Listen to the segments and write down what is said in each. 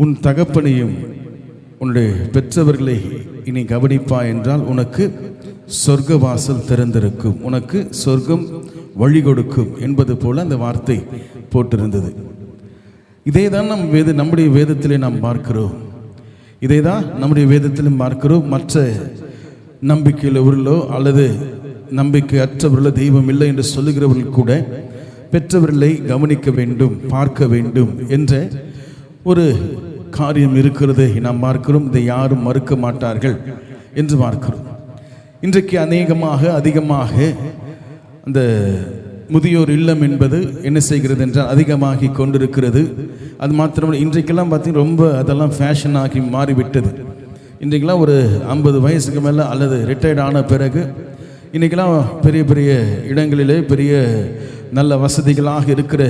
உன் தகப்பனையும் உன்னுடைய பெற்றவர்களை இனி கவனிப்பா என்றால் உனக்கு சொர்க்க வாசல் திறந்திருக்கும், உனக்கு சொர்க்கம் வழி கொடுக்கும் என்பது போல அந்த வார்த்தை போட்டிருந்தது. இதே தான் நம்முடைய வேதத்திலே நாம் பார்க்கிறோம். இதை தான் நம்முடைய வேதத்திலும் பார்க்கிறோம். மற்ற நம்பிக்கையில் உள்ளோ அல்லது நம்பிக்கை அற்றவர்களோ தெய்வம் இல்லை என்று சொல்லுகிறவர்கள் கூட பெற்றவர்களை கவனிக்க வேண்டும், பார்க்க வேண்டும் என்ற ஒரு காரியம் இருக்கிறது நாம் பார்க்கிறோம். இதை யாரும் மறுக்க மாட்டார்கள் என்று பார்க்கிறோம். இன்றைக்கு அதிகமாக அந்த முதியோர் இல்லம் என்பது என்ன செய்கிறது என்றால் அதிகமாகி கொண்டிருக்கிறது. அது மாத்திரமல்ல, இன்றைக்கெல்லாம் பார்த்தீங்கன்னா ரொம்ப அதெல்லாம் ஃபேஷன் ஆகி மாறிவிட்டது. இன்றைக்கெல்லாம் ஒரு 50 வயசுக்கு மேலே அல்லது ரிட்டையர்ட் ஆன பிறகு இன்றைக்கெல்லாம் பெரிய பெரிய இடங்களிலே பெரிய நல்ல வசதிகளாக இருக்கிற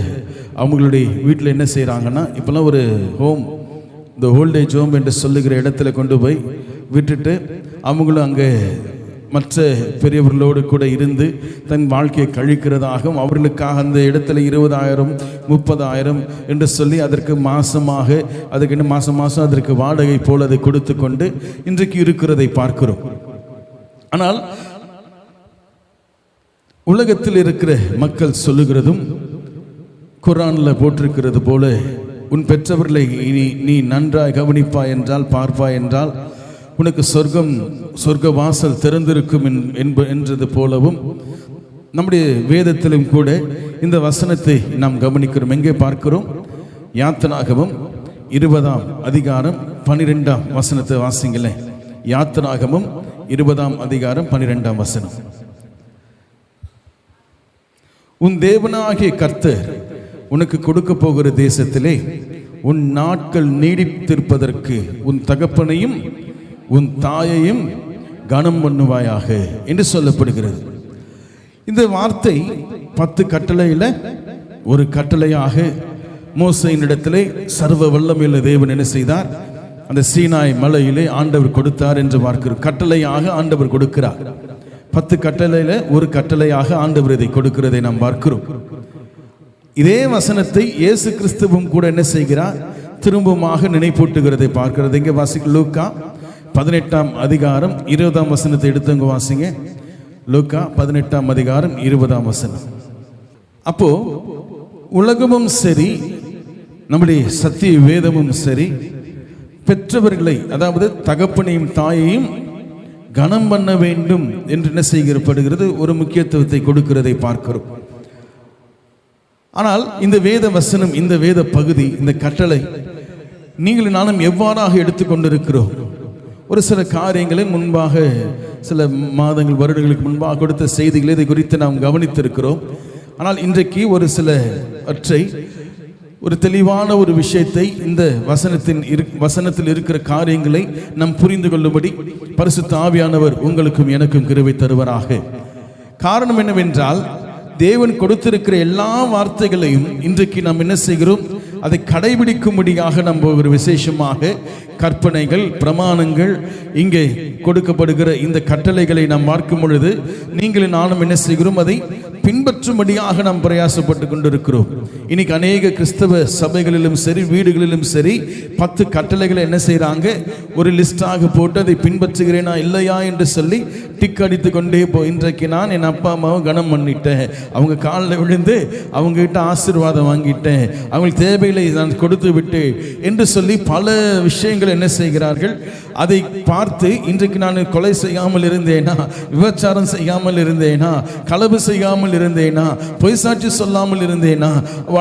அவங்களுடைய வீட்டில் என்ன செய்கிறாங்கன்னா, இப்போல்லாம் ஒரு இந்த ஓல்டேஜ் ஹோம் என்று சொல்லுகிற இடத்துல கொண்டு போய் விட்டுட்டு அவங்களும் அங்கே மற்ற பெரியவர்களோடு கூட இருந்து தன் வாழ்க்கையை கழிக்கிறதாகவும் அவர்களுக்காக அந்த இடத்துல 20,000 30,000 என்று சொல்லி அதற்கு மாதம் அதற்கு வாடகை போல் அதை கொடுத்து கொண்டு இன்றைக்கு இருக்கிறதை பார்க்கிறோம். ஆனால் உலகத்தில் இருக்கிற மக்கள் சொல்லுகிறதும் குர்ஆனில் போட்டிருக்கிறது போல உன் பெற்றவர்களை நீ நன்றாய் கவனிப்பாய் என்றால், பார்ப்பாய் என்றால் உனக்கு சொர்க்க வாசல் திறந்திருக்கும் என்றது போலவும் நம்முடைய வேதத்திலும் கூட இந்த வசனத்தை நாம் கவனிக்கிறோம். எங்கே பார்க்கிறோம்? யாத்திராகமம் 20ஆம் அதிகாரம் 12ஆம் வசனத்தை வாசிங்களேன். யாத்திராகமம் 20ஆம் அதிகாரம் 12ஆம் வசனம். உன் தேவனாகிய கர்த்தர் உனக்கு கொடுக்க போகிற தேசத்திலே உன் நாட்கள் நீடித்திருப்பதற்கு உன் தகப்பனையும் உன் தாயையும் கனம் பண்ணுவாயாக என்று சொல்லப்படுகிறது. இந்த வார்த்தை 10 கட்டளையில் ஒரு கட்டளையாக மோசேயினிடத்திலே சர்வ வல்லமையுள்ள தேவன் என்ன செய்தார்? அந்த சீனாய் மலையிலே ஆண்டவர் கொடுத்தார் என்று பார்க்கிறோம். கட்டளையாக ஆண்டவர் கொடுக்கிறார். 10 கட்டளையில் ஒரு கட்டளையாக ஆண்டவர் இதை கொடுக்கிறதை நாம் பார்க்கிறோம். இதே வசனத்தை இயேசு கிறிஸ்துவும் கூட என்ன செய்கிறார்? திரும்பமாக நினைப்பூட்டுகிறதை பார்க்கிறது. இங்கே வாசிக்க லூக்கா 18ஆம் அதிகாரம் 20ஆம் வசனத்தை எடுத்தவங்க வாசிங்க. லூக்கா 18ஆம் அதிகாரம் 20ஆம் வசனம். அப்போ உலகமும் சரி நம்முடைய சத்திய வேதமும் சரி பெற்றவர்களை, அதாவது தகப்பனையும் தாயையும் கனம் பண்ண வேண்டும் என்று என்ன செய்யப்படுகிறது? ஒரு முக்கியத்துவத்தை கொடுக்கிறதை பார்க்கிறோம். ஆனால் இந்த வேத வசனம், இந்த வேத பகுதி, இந்த கட்டளை நீங்கள் நானும் எவ்வாறாக எடுத்துக்கொண்டிருக்கிறோம்? ஒரு சில காரியங்களை முன்பாக சில மாதங்கள் வருடங்களுக்கு முன்பாக கொடுத்த செய்திகளை இதை குறித்து நாம் கவனித்திருக்கிறோம். ஆனால் இன்றைக்கு ஒரு சிலவற்றை, ஒரு தெளிவான ஒரு விஷயத்தை இந்த வசனத்தில் இருக்கிற காரியங்களை நாம் புரிந்து கொள்ளும்படி பரிசுத்த ஆவியானவர் உங்களுக்கும் எனக்கும் கிருபை தருவராக. காரணம் என்னவென்றால், தேவன் கொடுத்திருக்கிற எல்லா வார்த்தைகளையும் இன்றைக்கு நாம் என்ன செய்கிறோம்? அதை கடைபிடிக்கும்படியாக நம்ம ஒரு விசேஷமாக கற்பனைகள், பிரமாணங்கள், இங்கே கொடுக்கப்படுகிற இந்த கட்டளைகளை நாம் பார்க்கும் பொழுது நீங்களும் நானும் என்ன செய்கிறோம்? அதை பின்பற்றும்படியாக நாம் பிரயாசப்பட்டு கொண்டிருக்கிறோம். இன்னைக்கு அநேக கிறிஸ்தவ சபைகளிலும் சரி, வீடுகளிலும் சரி 10 கட்டளைகளை என்ன செய்யறாங்க? ஒரு லிஸ்டாக போட்டு அதை பின்பற்றுகிறேனா இல்லையா என்று சொல்லி டிக் அடித்து கொண்டே இன்றைக்கு நான் என் அப்பா அம்மாவை கனம் பண்ணிட்டேன், அவங்க காலில் விழுந்து அவங்க கிட்ட ஆசீர்வாதம் வாங்கிட்டேன், அவங்களுக்கு தேவைகளை நான் கொடுத்து விட்டு என்று சொல்லி பல விஷயங்கள் என்ன செய்கிறார்கள்? அதை பார்த்து இன்றைக்கு நான் கொலை செய்யாமல் இருந்தேனா, விபச்சாரம் செய்யாமல் இருந்தேனா, களவு செய்யாமல் இருந்தேனா, பொய் சாட்சி சொல்லாமல் இருந்தேனா,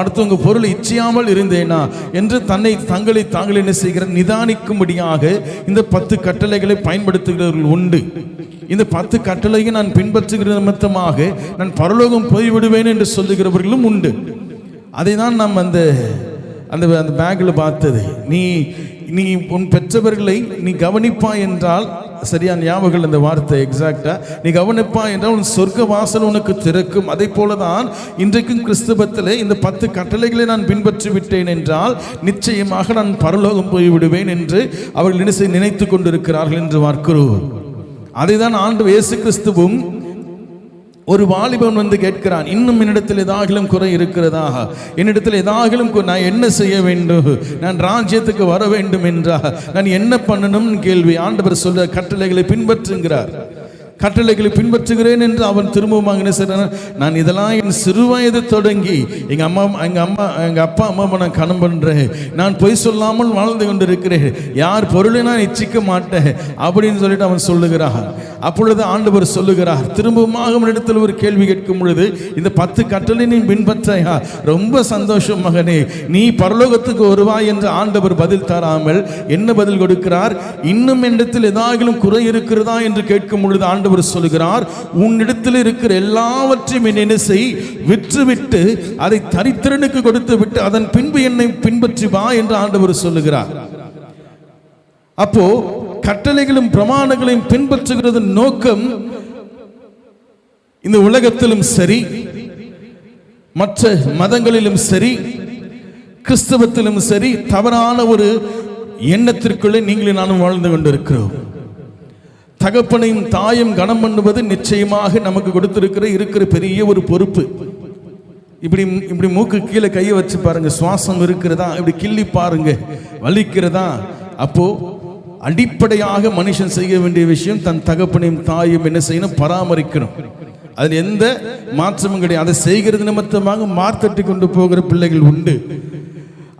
அடுத்தவங்க பொருளை இச்சையாமல் இருந்தேனா என்று தங்களை தாங்கள் என்ன செய்கிற நிதானிக்கும்படியாக இந்த 10 கட்டளைகளை பயன்படுத்துகிறவர்கள் உண்டு. இந்த 10 கட்டளையை நான் பின்பற்றுகிற நிமித்தமாக நான் பரலோகம் போய்விடுவேன் என்று சொல்லுகிறவர்களும் உண்டு. அதை தான் நாம் அந்த பேக்கில் பார்த்தது. நீ உன் பெற்றவர்களை நீ கவனிப்பாய் என்றால், சரியான ஞாபகம் அந்த வார்த்தை எக்ஸாக்டா, நீ கவனிப்பாய் என்றால் உன் சொர்க்க வாசல் உனக்கு திறக்கும். அதே போலதான் இன்றைக்கும் கிறிஸ்தவத்திலே இந்த 10 கட்டளைகளை நான் பின்பற்றி விட்டேன் என்றால் நிச்சயமாக நான் பரலோகம் போய்விடுவேன் என்று அவர்கள் நினைத்து கொண்டிருக்கிறார்கள் என்று பார்க்கிறோம். அதை தான் ஆண்டவர் இயேசு கிறிஸ்துவும் ஒரு வாலிபன் வந்து கேட்கிறான், இன்னும் என்னிடத்தில் ஏதாகிலும் குறை இருக்கிறதா? என்னிடத்தில் ஏதாகிலும் நான் என்ன செய்ய வேண்டும்? நான் ராஜ்யத்துக்கு வர வேண்டும் என்றா நான் என்ன பண்ணணும் கேள்வி. ஆண்டவர் சொல்ற கட்டளைகளை பின்பற்றுகிறார். கட்டளைகளை பின்பற்றுகிறேன் என்று அவன் திரும்பவும் என்ன செய்றான், நான் இதெல்லாம் என் சிறு வயது தொடங்கி எங்க அப்பா அம்மா நான் கணம் பண்றேன், நான் பொய் சொல்லாமல் வாழ்ந்து கொண்டிருக்கிறேன், யார் பொருளை நான் இச்சிக்க மாட்டேன் அப்படின்னு சொல்லிட்டு அவன் சொல்லுகிறான். அப்பொழுது ஆண்டவர் சொல்லுகிறார், திரும்பவும் அவனிடத்தில் ஒரு கேள்வி கேட்கும் பொழுது, இந்த 10 கட்டளை நீ பின்பற்றையா? ரொம்ப சந்தோஷம் மகனே, நீ பரலோகத்துக்கு வருவாய் என்று ஆண்டவர் பதில் தராமல் என்ன பதில் கொடுக்கிறார்? இன்னும் என்னிடத்தில் ஏதாகிலும் குறை இருக்கிறதா என்று கேட்கும் பொழுது ஆண்டவர் சொல்லுகிறார், உன்னிடத்தில் இருக்கிற எல்லாவற்றையும் என்ன செய், விற்றுவிட்டு அதை தரித்திரனுக்கு கொடுத்து விட்டு அதன் பின்பு என்னை பின்பற்றி வா என்று ஆண்டவர் சொல்லுகிறார். அப்போ கட்டளைகளும் பிரமாணங்களையும் பின்பற்றுகிறது நோக்கம் இந்த உலகத்திலும் சரி, மற்ற மதங்களிலும் சரி, கிறிஸ்தவத்திலும் சரி, தவறான ஒரு எண்ணத்திற்குள்ளே நீங்களும் நானும் வாழ்ந்து கொண்டிருக்கிறோம். தகப்பனையும் தாயும் கனம் பண்ணுவது நிச்சயமாக நமக்கு கொடுத்திருக்கிற பெரிய ஒரு பொறுப்பு. இப்படி மூக்கு கீழே கையை வச்சு பாருங்க, சுவாசம் இருக்கிறதா, இப்படி கிள்ளி பாருங்க, வலிக்கிறதா. அப்போ அடிப்படையாக மனுஷன் செய்ய வேண்டிய விஷயம் தன் தகப்பனையும் தாயும் என்ன செய்யணும், பராமரிக்கணும். அதில் எந்த மாற்றமும் கிடையாது. அதை செய்கிறது நிமித்தமாக மார்த்தட்டி கொண்டு போகிற பிள்ளைகள் உண்டு.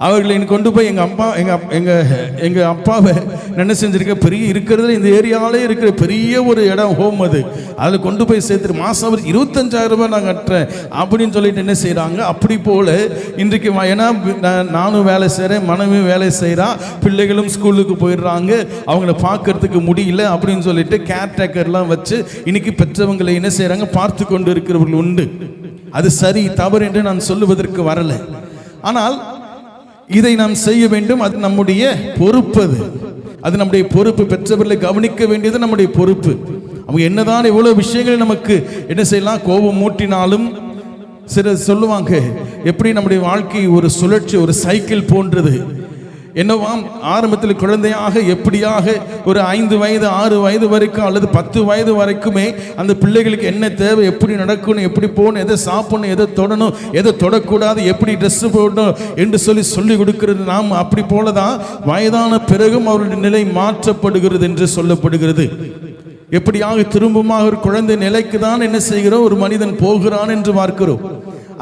அவர்களை கொண்டு போய் எங்க அப்பாவை என்ன செஞ்சிருக்க, பெரிய இருக்கிறதுல இந்த ஏரியாவிலே இருக்கிற பெரிய ஒரு இடம், ஹோம், அது அதில் கொண்டு போய் சேர்த்துட்டு மாதம் அவர் 25,000 ரூபாய் நான் கட்டுறேன் அப்படின்னு சொல்லிட்டு என்ன செய்கிறாங்க. அப்படி போல இன்றைக்கு ஏன்னா நானும் வேலை செய்கிறேன், மனைவியும் வேலை செய்கிறா, பிள்ளைகளும் ஸ்கூலுக்கு போயிடுறாங்க, அவங்கள பார்க்கறதுக்கு முடியல அப்படின்னு சொல்லிட்டு கேர்டேக்கர்லாம் வச்சு இன்னைக்கு பெற்றவங்களை என்ன செய்கிறாங்க, பார்த்து கொண்டு இருக்கிறவர்கள் உண்டு. அது சரி தவறு என்று நான் சொல்லுவதற்கு வரலை. ஆனால் இதை நாம் செய்ய வேண்டும், அது நம்முடைய பொறுப்பு. அது நம்முடைய பொறுப்பு. பெற்றவர்களை கவனிக்க வேண்டியது நம்முடைய பொறுப்பு. அவங்க என்னதான் எவ்வளவு விஷயங்கள் நமக்கு என்ன செய்யலாம், கோபம் மூட்டினாலும் சிலர் சொல்லுவாங்க, எப்படி நம்முடைய வாழ்க்கை ஒரு சுழற்சி, ஒரு சைக்கிள் போன்றது. என்னவாம், ஆரம்பத்தில் குழந்தையாக எப்படியாக ஒரு 5 வயது 6 வயது வரைக்கும் அல்லது 10 வயது வரைக்குமே அந்த பிள்ளைகளுக்கு என்ன தேவை, எப்படி நடக்கணும், எப்படி போகணும், எதை சாப்பிடணும், எதை தொடணும், எதை தொடக்கூடாது, எப்படி ட்ரெஸ் போடணும் என்று சொல்லி கொடுக்கிறது. நாம் அப்படி போலதான் வயதான பிறகும் அவருடைய நிலை மாற்றப்படுகிறது என்று சொல்லப்படுகிறது. எப்படியாக திரும்பமாக ஒரு குழந்தை நிலைக்கு தான் என்ன செய்கிறோம், ஒரு மனிதன் போகிறான் என்று பார்க்கிறோம்.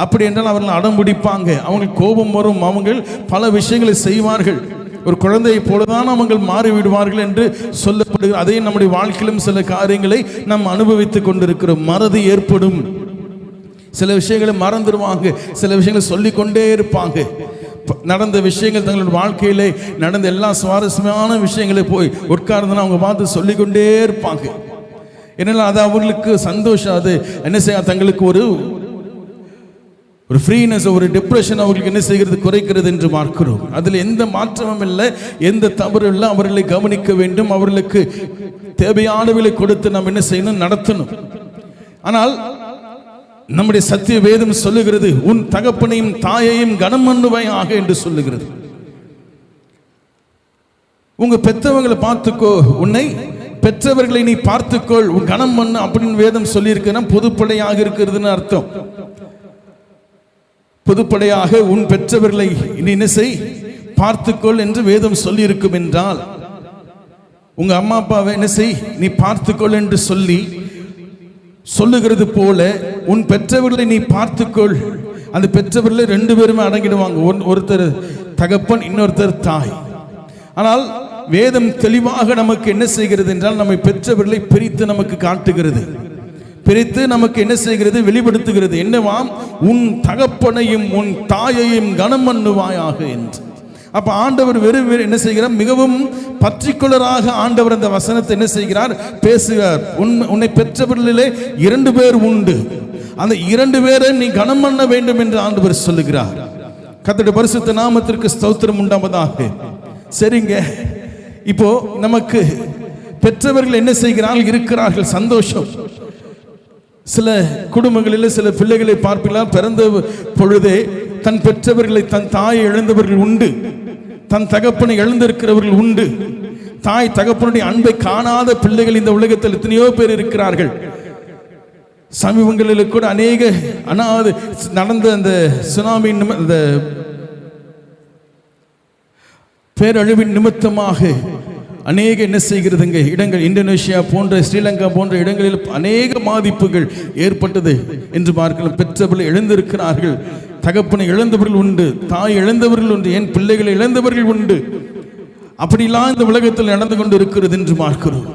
அப்படி என்றால் அவர்கள் அடம் பிடிப்பாங்க, அவங்களுக்கு கோபம் வரும், அவங்க பல விஷயங்களை செய்வார்கள். ஒரு குழந்தையை போலதான் அவங்க மாறிவிடுவார்கள் என்று சொல்லப்படுகிறது. அதே நம்முடைய வாழ்க்கையிலும் சில காரியங்களை நாம் அனுபவித்துக் கொண்டிருக்கிறோம். மறதி ஏற்படும், சில விஷயங்களை மறந்துடுவாங்க, சில விஷயங்களை சொல்லிக்கொண்டே இருப்பாங்க. நடந்த விஷயங்கள், தங்களுடைய வாழ்க்கையிலே நடந்த எல்லா சுவாரஸ்யமான விஷயங்களை போய் உட்கார்ந்து அவங்க பார்த்து சொல்லிக்கொண்டே இருப்பாங்க. ஏன்னா அது அவர்களுக்கு சந்தோஷம், அது என்ன செய்ய, தங்களுக்கு ஒரு ஃப்ரீனஸ், ஒரு டிப்ரெஷன் அவர்களுக்கு என்ன செய்கிறது, குறைக்கிறது என்று பார்க்கிறோம். அதில் எந்த மாற்றமும் இல்லை, எந்த தவறும் இல்லை. அவர்களை கவனிக்க வேண்டும், அவர்களுக்கு தேவையானவர்களை கொடுத்து நாம் என்ன செய்யணும், நடத்தணும். ஆனால் நம்முடைய சத்திய வேதம் சொல்லுகிறது, உன் தகப்பனையும் தாயையும் கனம் பண்ணுவாயாக என்று சொல்லுகிறது. உங்க பெற்றவங்களை பார்த்துக்கோ, உன்னை பெற்றவர்களை நீ பார்த்துக்கொள், உன் கனம் பண்ணு அப்படின்னு வேதம் சொல்லி இருக்கிற பொதுப்படையாக இருக்கிறதுன்னு அர்த்தம். பொதுப்படையாக உன் பெற்றவர்களை நீ என்ன செய், பார்த்துக்கொள் என்று வேதம் சொல்லி இருக்கும் என்றால், உங்க அம்மா அப்பாவை என்ன செய், நீ பார்த்துக்கொள் என்று சொல்லுகிறது போல உன் பெற்றவர்களை நீ பார்த்துக்கொள். அந்த பெற்றவர்களை 2 பேருமே அடங்கிடுவாங்க, ஒருத்தர் தகப்பன், இன்னொருத்தர் தாய். ஆனால் வேதம் தெளிவாக நமக்கு என்ன செய்கிறது என்றால், நம்மை பெற்றவர்களை பிரித்து நமக்கு காட்டுகிறது, பிரித்து நமக்கு என்ன செய்கிறது, வெளிப்படுத்துகிறது. என்னவாம், உன் தகப்பனையும் உன் தாயையும் கனம் பண்ணுவாயாக என்று. அப்ப ஆண்டவர் வெறும் என்ன செய்கிறார், மிகவும் பர்டிகுலராக ஆண்டவர் அந்த வசனத்தை என்ன செய்கிறார், பேசுகிறார். உன்னை பெற்றவர்களிலே 2 பேர் உண்டு, அந்த 2 பேரை நீ கனம் பண்ண வேண்டும் என்று ஆண்டவர் சொல்லுகிறார். கர்த்தருடைய பரிசுத்த நாமத்திற்கு ஸ்தோத்திரம் உண்டாவதாக. சரிங்க, இப்போ நமக்கு பெற்றவர்கள் என்ன செய்கிறார்கள், இருக்கிறார்கள், சந்தோஷம். சில குடும்பங்களில் சில பிள்ளைகளை பார்ப்பீங்களா, பிறந்த பொழுதே தன் பெற்றவர்களை, தன் தாயை இழந்தவர்கள் உண்டு, தன் தகப்பனை இழந்திருக்கிறவர்கள் உண்டு. தாய் தகப்பனுடைய அன்பை காணாத பிள்ளைகள் இந்த உலகத்தில் எத்தனையோ பேர் இருக்கிறார்கள். சமீபங்களில் கூட அநேக நடந்த அந்த சுனாமி அந்த பேரழிவின் நிமித்தமாக அநேக என்ன செய்கிறதுங்க இடங்கள், இந்தோனேஷியா போன்ற ஸ்ரீலங்கா போன்ற இடங்களில் அநேக பாதிப்புகள் ஏற்பட்டது என்று பார்க்கலாம். பெற்றவர்கள் இழந்திருக்கிறார்கள், தகப்பனை இழந்தவர்கள் உண்டு, தாய் இழந்தவர்கள் உண்டு, என் பிள்ளைகளை இழந்தவர்கள் உண்டு. அப்படிலாம் இந்த உலகத்தில் நடந்து கொண்டு இருக்கிறது என்று பார்க்கிறோம்.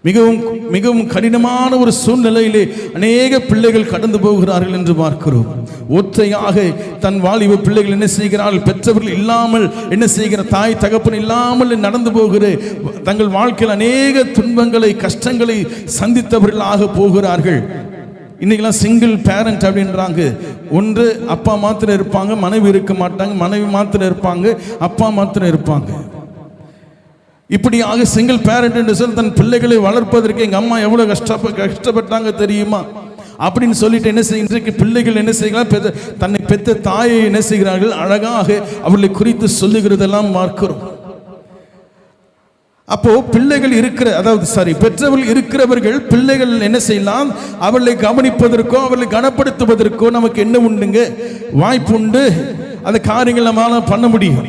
மிகவும் மிகவும் கடினமான ஒரு சூழ்நிலையிலே அநேக பிள்ளைகள் கடந்து போகிறார்கள் என்று பார்க்கிறோம். ஒற்றையாக தன் வாலிப பிள்ளைகள் என்ன செய்கிறார்கள், பெற்றவர்கள் இல்லாமல் என்ன செய்கிற தாய் தகப்பன் இல்லாமல் நடந்து போகிற தங்கள் வாழ்க்கையில் அநேக துன்பங்களை கஷ்டங்களை சந்தித்தவர்களாக போகிறார்கள். இன்னைக்கெல்லாம் சிங்கிள் பேரண்ட் அப்படின்றாங்க. ஒன்று அப்பா மாத்திரம் இருப்பாங்க, மனைவி இருக்க மாட்டாங்க, மனைவி மாத்திரம் இருப்பாங்க, அப்பா மாத்திரம் இருப்பாங்க. இப்படியாக சிங்கிள் பேரண்ட் என்று சொல்லி தன் பிள்ளைகளை வளர்ப்பதற்கு எங்கள் அம்மா எவ்வளோ கஷ்டப்பட்டாங்க தெரியுமா அப்படின்னு சொல்லிட்டு என்ன செய்ய, இன்றைக்கு பிள்ளைகள் என்ன செய்கிறார்கள், தன்னை பெற்ற தாயை என்ன செய்கிறார்கள், அழகாக அவர்களை குறித்து சொல்லுகிறதெல்லாம் பார்க்கிறோம். அப்போ பிள்ளைகள் பெற்றவர்கள் இருக்கிறவர்கள் பிள்ளைகள் என்ன செய்யலாம், அவர்களை கவனிப்பதற்கோ அவர்களை கனப்படுத்துவதற்கோ நமக்கு என்ன உண்டுங்க, வாய்ப்பு உண்டு. அந்த காரியங்கள் நம்மளால பண்ண முடியும்.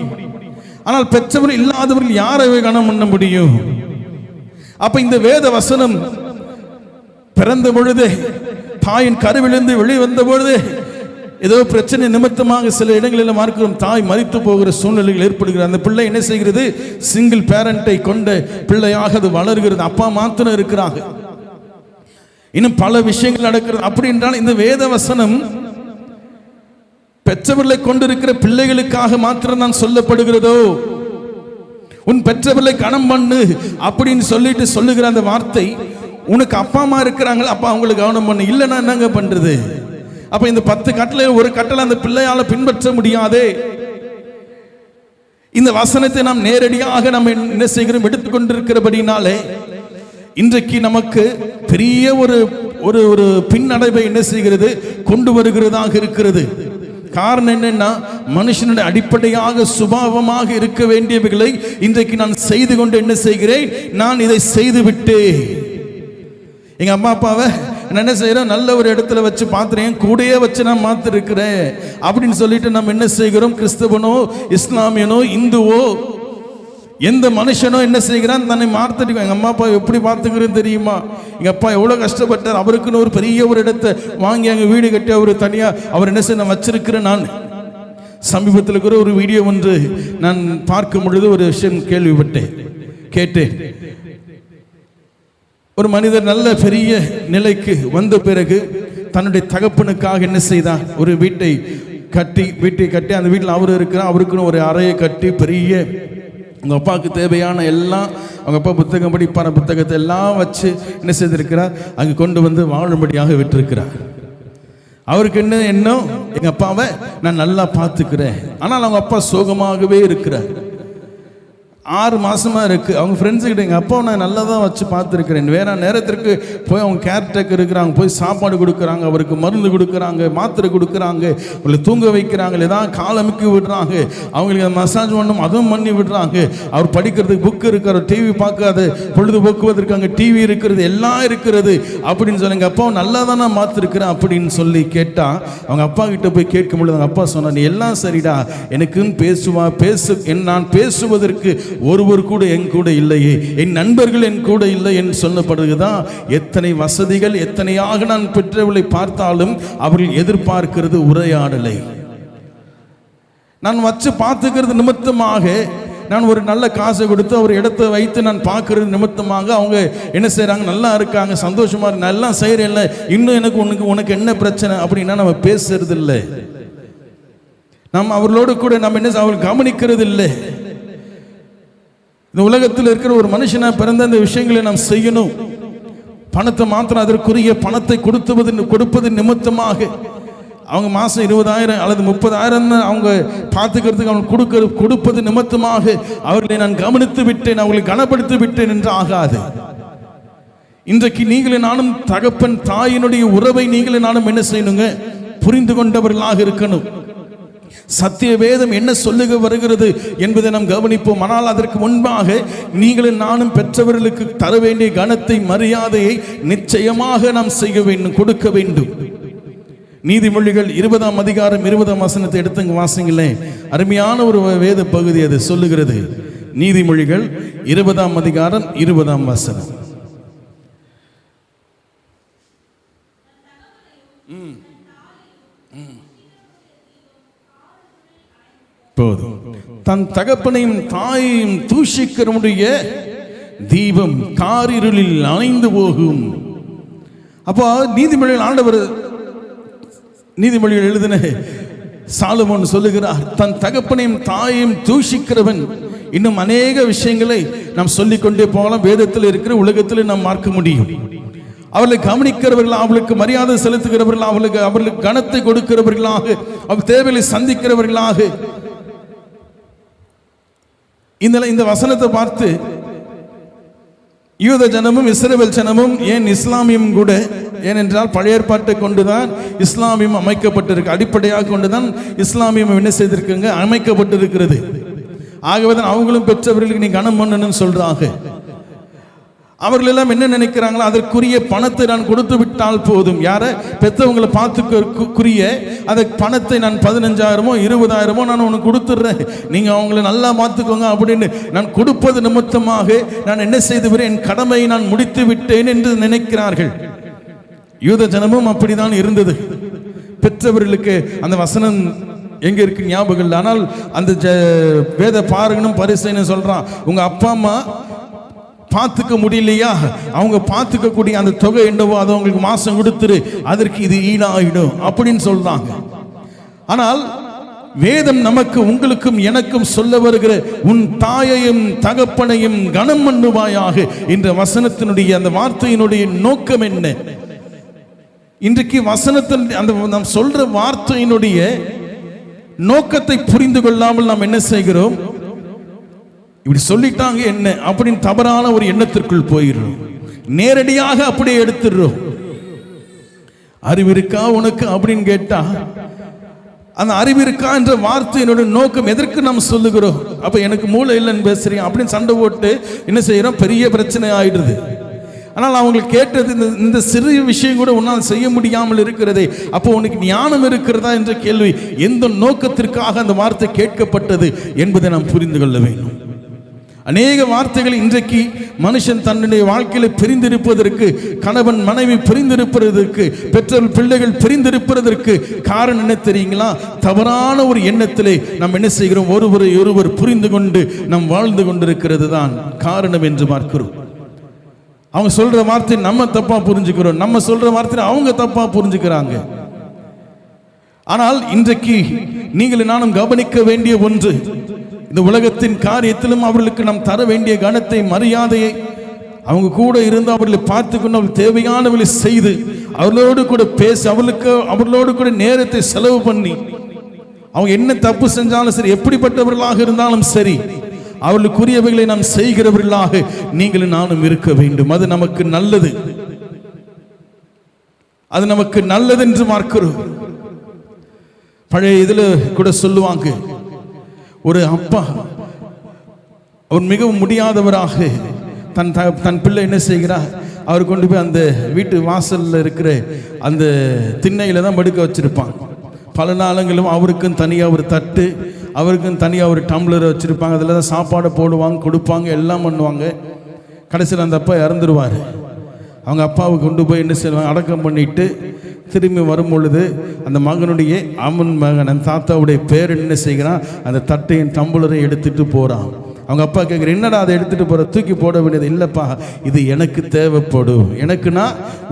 ஆனால் பெற்றவர்கள் இல்லாதவர்கள் யாரை கனம் பண்ண முடியும்? அப்ப இந்த வேத வசனம் பிறந்த பொழுது, தாயின் கருவிலிருந்து வெளிவந்த பொழுது ஏதோ பிரச்சனை நிமித்தமாக சில இடங்களில் பார்க்கிறோம், தாய் மரித்து போகிற சூழ்நிலைகள் ஏற்படுகிறது. அந்த பிள்ளை என்ன செய்கிறது, சிங்கிள் பேரண்டை கொண்ட பிள்ளையாக அது வளர்கிறது. அப்பா மாத்திரம் இருக்கிறாங்க, இன்னும் பல விஷயங்கள் நடக்கிறது. அப்படி என்றால் இந்த வேத வசனம் பெற்றவர்களை கொண்டிருக்கிற பிள்ளைகளுக்காக மாத்திரம் தான் சொல்லப்படுகிறதோ? உன் பெற்றவர்களை கனம் பண்ணு அப்படின்னு சொல்லிட்டு சொல்லுகிற அந்த வார்த்தை, உனக்கு அப்பா அம்மா இருக்கிறாங்க, அப்பா அவங்களுக்கு கவனம் பண்ணு, இல்லைன்னா என்னங்க பண்றது? அப்ப இந்த 10 கட்டளை ஒரு கட்டளை அந்த பிள்ளையால பின்பற்ற முடியாதே. இந்த வசனத்தை நாம் நேரடியாக நம்ம என்ன செய்கிறோம், எடுத்துக்கொண்டிருக்கிறபடினாலே இன்றைக்கு நமக்கு பெரிய ஒரு ஒரு பின்னடைவை என்ன செய்கிறது, கொண்டு வருகிறதாக இருக்கிறது. காரணம் என்னன்னா, மனுஷனுடைய அடிப்படையாக சுபாவமாக இருக்க வேண்டியவைகளை இன்றைக்கு நான் செய்து கொண்டு என்ன செய்கிறேன், நான் இதை செய்து விட்டேன். எங்க அம்மா அப்பாவை நான் என்ன செய்யறோம், நல்ல ஒரு இடத்துல வச்சு பார்த்துறேன், கூடயே வச்சு நான் மாத்திருக்கிறேன் அப்படின்னு சொல்லிட்டு நம்ம என்ன செய்கிறோம், கிறிஸ்தவனோ இஸ்லாமியனோ இந்துவோ எந்த மனுஷனோ என்ன செய்கிறான், தன்னை மார்த்தடி. எங்கள் அம்மா அப்பா எப்படி பார்த்துக்கிறேன்னு தெரியுமா, எங்கள் அப்பா எவ்வளோ கஷ்டப்பட்டார், அவருக்குன்னு ஒரு பெரிய ஒரு இடத்தை வாங்கி அங்கே வீடு கட்டி அவர் தனியாக அவர் என்ன செய்ய நான் வச்சிருக்கிறேன். நான் சமீபத்தில் கூட ஒரு வீடியோ ஒன்று நான் பார்க்கும் பொழுது ஒரு விஷயம் கேட்டேன். ஒரு மனிதர் நல்ல பெரிய நிலைக்கு வந்த பிறகு தன்னுடைய தகப்பனுக்காக என்ன செய்தார், ஒரு வீட்டை கட்டி அந்த வீட்டில் அவர் இருக்கிறார், அவருக்குன்னு ஒரு அறையை கட்டி பெரிய அவங்க அப்பாவுக்கு தேவையான எல்லாம், அவங்க அப்பா புத்தகம் படிப்பான புத்தகத்தை எல்லாம் வச்சு என்ன செய்திருக்கிறார், அங்கே கொண்டு வந்து வாழும்படியாக விட்டிருக்கிறார். அவருக்கு என்ன எங்கள் அப்பாவை நான் நல்லா பார்த்துக்கிறேன். ஆனால் அவங்க அப்பா சோகமாகவே இருக்கிறார். 6 மாசமா இருக்கு. அவங்க ஃப்ரெண்ட்ஸு கிட்ட எங்கள் அப்பாவை நான் நல்லா தான் வச்சு பார்த்துருக்கிறேன், வேற நேரத்திற்கு போய் அவங்க கேர்டேக்கர் இருக்கிறாங்க, போய் சாப்பாடு கொடுக்குறாங்க, அவருக்கு மருந்து கொடுக்குறாங்க, மாத்திரை கொடுக்குறாங்க, அவங்களை தூங்க வைக்கிறாங்க, ஏதாவது காலமுக்கி விடுறாங்க, அவங்களுக்கு மசாஜ் பண்ணும் அதுவும் பண்ணி விடுறாங்க, அவர் படிக்கிறதுக்கு புக்கு இருக்கிற, டிவி பார்க்காத பொழுதுபோக்குவதற்கு அங்கே டிவி இருக்கிறது, எல்லாம் இருக்கிறது அப்படின்னு சொல்லி எங்கள் அப்பாவை நல்லா தான் நான் பார்த்துருக்கிறேன் அப்படின்னு சொல்லி கேட்டால், அவங்க அப்பா கிட்ட போய் கேட்கும் பொழுது அவங்க அப்பா சொன்னார், நீ எல்லாம் சரிடா, எனக்குன்னு நான் பேசுவதற்கு ஒருவர் கூட என் கூட இல்லையே, என் நண்பர்கள் என் கூட இல்லை என்று சொல்லப்படுகிறதா. எத்தனை வசதிகள் எத்தனையாக நான் பெற்றவர்களை பார்த்தாலும் அவர்கள் எதிர்பார்க்கிறது உரையாடலை. நான் வச்சு பார்த்துக்கிறது நிமித்தமாக, நான் ஒரு நல்ல காசை கொடுத்து ஒரு இடத்தை வைத்து நான் பார்க்கறது நிமித்தமாக அவங்க என்ன செய்கிறாங்க, நல்லா இருக்காங்க, சந்தோஷமா இருக்கு, நல்லா செய்கிறேன்ல, இன்னும் உனக்கு என்ன பிரச்சனை அப்படின்னா நம்ம பேசுறது இல்லை. நம்ம அவர்களோடு கூட நம்ம என்ன அவர்கள் கவனிக்கிறது இல்லை. இந்த உலகத்தில் இருக்கிற ஒரு மனுஷனா பிறந்த இந்த விஷயங்களை நாம் செய்யணும். பணத்தை மாத்திரம் அதற்குரிய பணத்தை கொடுப்பது நிமித்தமாக அவங்க மாதம் 20,000 அல்லது 30,000 அவங்க பார்த்துக்கிறதுக்கு அவங்க கொடுப்பது நிமித்தமாக அவர்களை நான் கவனித்து விட்டேன், அவர்களை கனப்படுத்தி விட்டேன் என்று ஆகாது. இன்றைக்கு நீங்களே நானும் தகப்பன் தாயினுடைய உறவை நீங்களே நானும் என்ன செய்யணுங்க, புரிந்து கொண்டவர்களாக இருக்கணும். சத்திய வேதம் என்ன சொல்லுக வருகிறது என்பதை நாம் கவனிப்போம். ஆனால் அதற்கு முன்பாக நீங்களும் நானும் பெற்றவர்களுக்கு தர வேண்டிய கனத்தை, மரியாதையை நிச்சயமாக நாம் செய்ய வேண்டும், கொடுக்க வேண்டும். நீதிமொழிகள் 20ஆம் அதிகாரம் 20ஆம் வசனத்தை எடுத்துங்க, வாசிங்களே. அருமையான ஒரு வேத பகுதி அது சொல்லுகிறது. நீதிமொழிகள் 20ஆம் அதிகாரம் 20ஆம் வசனம். போதும். தன் தகப்பனையும் தாயையும் தூஷிக்கிறவனுடைய தீபம் காரிருளில் அணைந்து போகும். அப்போ நீதிமொழிகள் ஆண்டவர் நீதிமொழிகள் எழுதின சாலமோன் சொல்லுகிறார், தன் தகப்பனையும் தாயையும் தூஷிக்கிறவன். இன்னும் அநேக விஷயங்களை நாம் சொல்லிக்கொண்டே போகலாம். வேதத்தில் இருக்கிற உலகத்தில் நாம் பார்க்க முடியும். அவர்களை கவனிக்கிறவர்கள், அவர்களுக்கு மரியாதை செலுத்துகிறவர்கள், அவர்களுக்கு கனத்தை கொடுக்கிறவர்களாக, அவர் தேவையை சந்திக்கிறவர்களாக. இந்த வசனத்தை பார்த்து யூத ஜனமும் இஸ்ரவேல் ஜனமும், ஏன் இஸ்லாமியம் கூட, ஏனென்றால் பழைய ஏற்பாட்டை கொண்டுதான் இஸ்லாமியம் அமைக்கப்பட்டிருக்கு, அடிப்படையாக கொண்டுதான் இஸ்லாமியம் என்ன செய்திருக்குங்க, அமைக்கப்பட்டிருக்கிறது. ஆகவே தான் அவங்களும் பெற்றவர்களுக்கு நீ கனம் பண்ணணும்னு சொல்றாங்க. அவர்கள் எல்லாம் என்ன நினைக்கிறாங்களோ, அதற்குரிய பணத்தை நான் கொடுத்து விட்டால் போதும். யார பெற்றவங்களை பார்த்துக்குரிய அந்த பணத்தை நான் 15,000மோ 20,000மோ நான் உனக்கு கொடுத்துட்றேன், நீங்க அவங்களை நல்லா பார்த்துக்கோங்க அப்படின்னு நான் கொடுப்பது நிமித்தமாக நான் என்ன செய்து என் கடமையை நான் முடித்து விட்டேன் என்று நினைக்கிறார்கள். யூத ஜனமும் அப்படிதான் இருந்தது. பெற்றவர்களுக்கு அந்த வசனம் எங்க இருக்கு ஞாபகம் இல்லை. ஆனால் அந்த வேத பாரகனும் பரிசேயனும் சொல்றான், உங்க அப்பா அம்மா பார்த்துக்க முடியலையா, அவங்க பார்த்துக்கக்கூடிய அந்த தொகை என்னவோ அதை அவங்களுக்கு மாசம் கொடுத்துரு, அதற்கு இது ஈடாயிடும் அப்படின்னு சொல்றாங்க. ஆனால் வேதம் நமக்கு, உங்களுக்கும் எனக்கும் சொல்ல வருகிற, உன் தாயையும் தகப்பனையும் கனம் பண்ணுவாயாக என்ற வசனத்தினுடைய அந்த வார்த்தையினுடைய நோக்கம் என்ன? இன்றைக்கு வசனத்தின் அந்த நாம் சொல்ற வார்த்தையினுடைய நோக்கத்தை புரிந்து கொள்ளாமல் நாம் என்ன செய்கிறோம், இப்படி சொல்லிட்டாங்க என்ன அப்படின்னு தவறான ஒரு எண்ணத்திற்குள் போயிடுறோம். நேரடியாக அப்படியே எடுத்துடுறோம். அறிவு இருக்கா உனக்கு அப்படின்னு கேட்டா, அந்த அறிவு இருக்கா என்ற வார்த்தையினுடைய நோக்கம் எதற்கு நாம் சொல்லுகிறோம்? அப்ப எனக்கு மூளை இல்லைன்னு பேசுறீங்க அப்படின்னு சண்டை போட்டு என்ன செய்யறோம், பெரிய பிரச்சனை ஆயிடுது. ஆனால் அவங்களுக்கு கேட்டது இந்த சிறிய விஷயம் கூட உன்னால் செய்ய முடியாமல் இருக்கிறதே, அப்போ உனக்கு ஞானம் இருக்கிறதா என்ற கேள்வி, எந்த நோக்கத்திற்காக அந்த வார்த்தை கேட்கப்பட்டது என்பதை நாம் புரிந்து கொள்ள வேண்டும். அநேக வார்த்தைகள் இன்றைக்கு மனுஷன் தன்னுடைய வாழ்க்கையில பிரிந்திருப்பதற்கு, கணவன் மனைவி பிரிந்திருப்பதற்கு, பெற்றோர் பிள்ளைகள் பிரிந்திருப்பதற்கு காரணம் என்ன தெரியுங்களா? தவறான ஒரு எண்ணத்திலே நாம் என்ன செய்கிறோம், ஒருவரை ஒருவர் புரிந்து கொண்டு நாம் வாழ்ந்து கொண்டிருக்கிறது தான் காரணம் என்று பார்க்கிறோம். அவங்க சொல்ற வார்த்தை நம்ம தப்பா புரிஞ்சுக்கிறோம், நம்ம சொல்ற வார்த்தை அவங்க தப்பா புரிஞ்சுக்கிறாங்க. ஆனால் இன்றைக்கு நீங்கள் நானும் கவனிக்க வேண்டிய ஒன்று, இந்த உலகத்தின் காரியத்திலும் அவர்களுக்கு நாம் தர வேண்டிய கனத்தை, மரியாதையை, அவங்க கூட இருந்து அவர்களை பார்த்துக்கொண்டு அவர்கள் தேவையானவர்களை செய்து அவர்களோடு கூட பேசி அவர்களோடு கூட நேரத்தை செலவு பண்ணி, அவங்க என்ன தப்பு செஞ்சாலும் சரி, எப்படிப்பட்டவர்களாக இருந்தாலும் சரி, அவர்களுக்குரியவைகளை நாம் செய்கிறவர்களாக நீங்களும் நானும் இருக்க வேண்டும். அது நமக்கு நல்லது, அது நமக்கு நல்லது என்று பார்க்கிறோம். பழைய இதுல கூட சொல்லுவாங்க, ஒரு அப்பா அவர் மிகவும் முடியாதவராக தன் பிள்ளை என்ன செய்கிறார், அவர் கொண்டு போய் அந்த வீட்டு வாசல்ல இருக்கிற அந்த திண்ணையில தான் படுக்க வச்சிருப்பாங்க. பல நாளங்களும் அவருக்கும் தனியாக ஒரு தட்டு, அவருக்கும் தனியாக ஒரு டம்ளர் வச்சுருப்பாங்க. அதில் தான் சாப்பாடை போடுவாங்க, கொடுப்பாங்க, எல்லாம் பண்ணுவாங்க. கடைசியில் அந்த அப்பா இறந்துருவார். அவங்க அப்பாவை கொண்டு போய் என்ன செய்வாங்க, அடக்கம் பண்ணிட்டு திரும்பி வரும் பொழுது அந்த மகனுடைய மகன் அந்த தாத்தாவுடைய பேர் என்ன செய்கிறான், அந்த தட்டையும் டம்ளரையும் எடுத்துட்டு போகிறான். அவங்க அப்பா கேட்குற, என்னடா அதை எடுத்துட்டு போற, தூக்கி போட வேண்டியது இல்லைப்பா, இது எனக்கு தேவைப்படும், எனக்குன்னா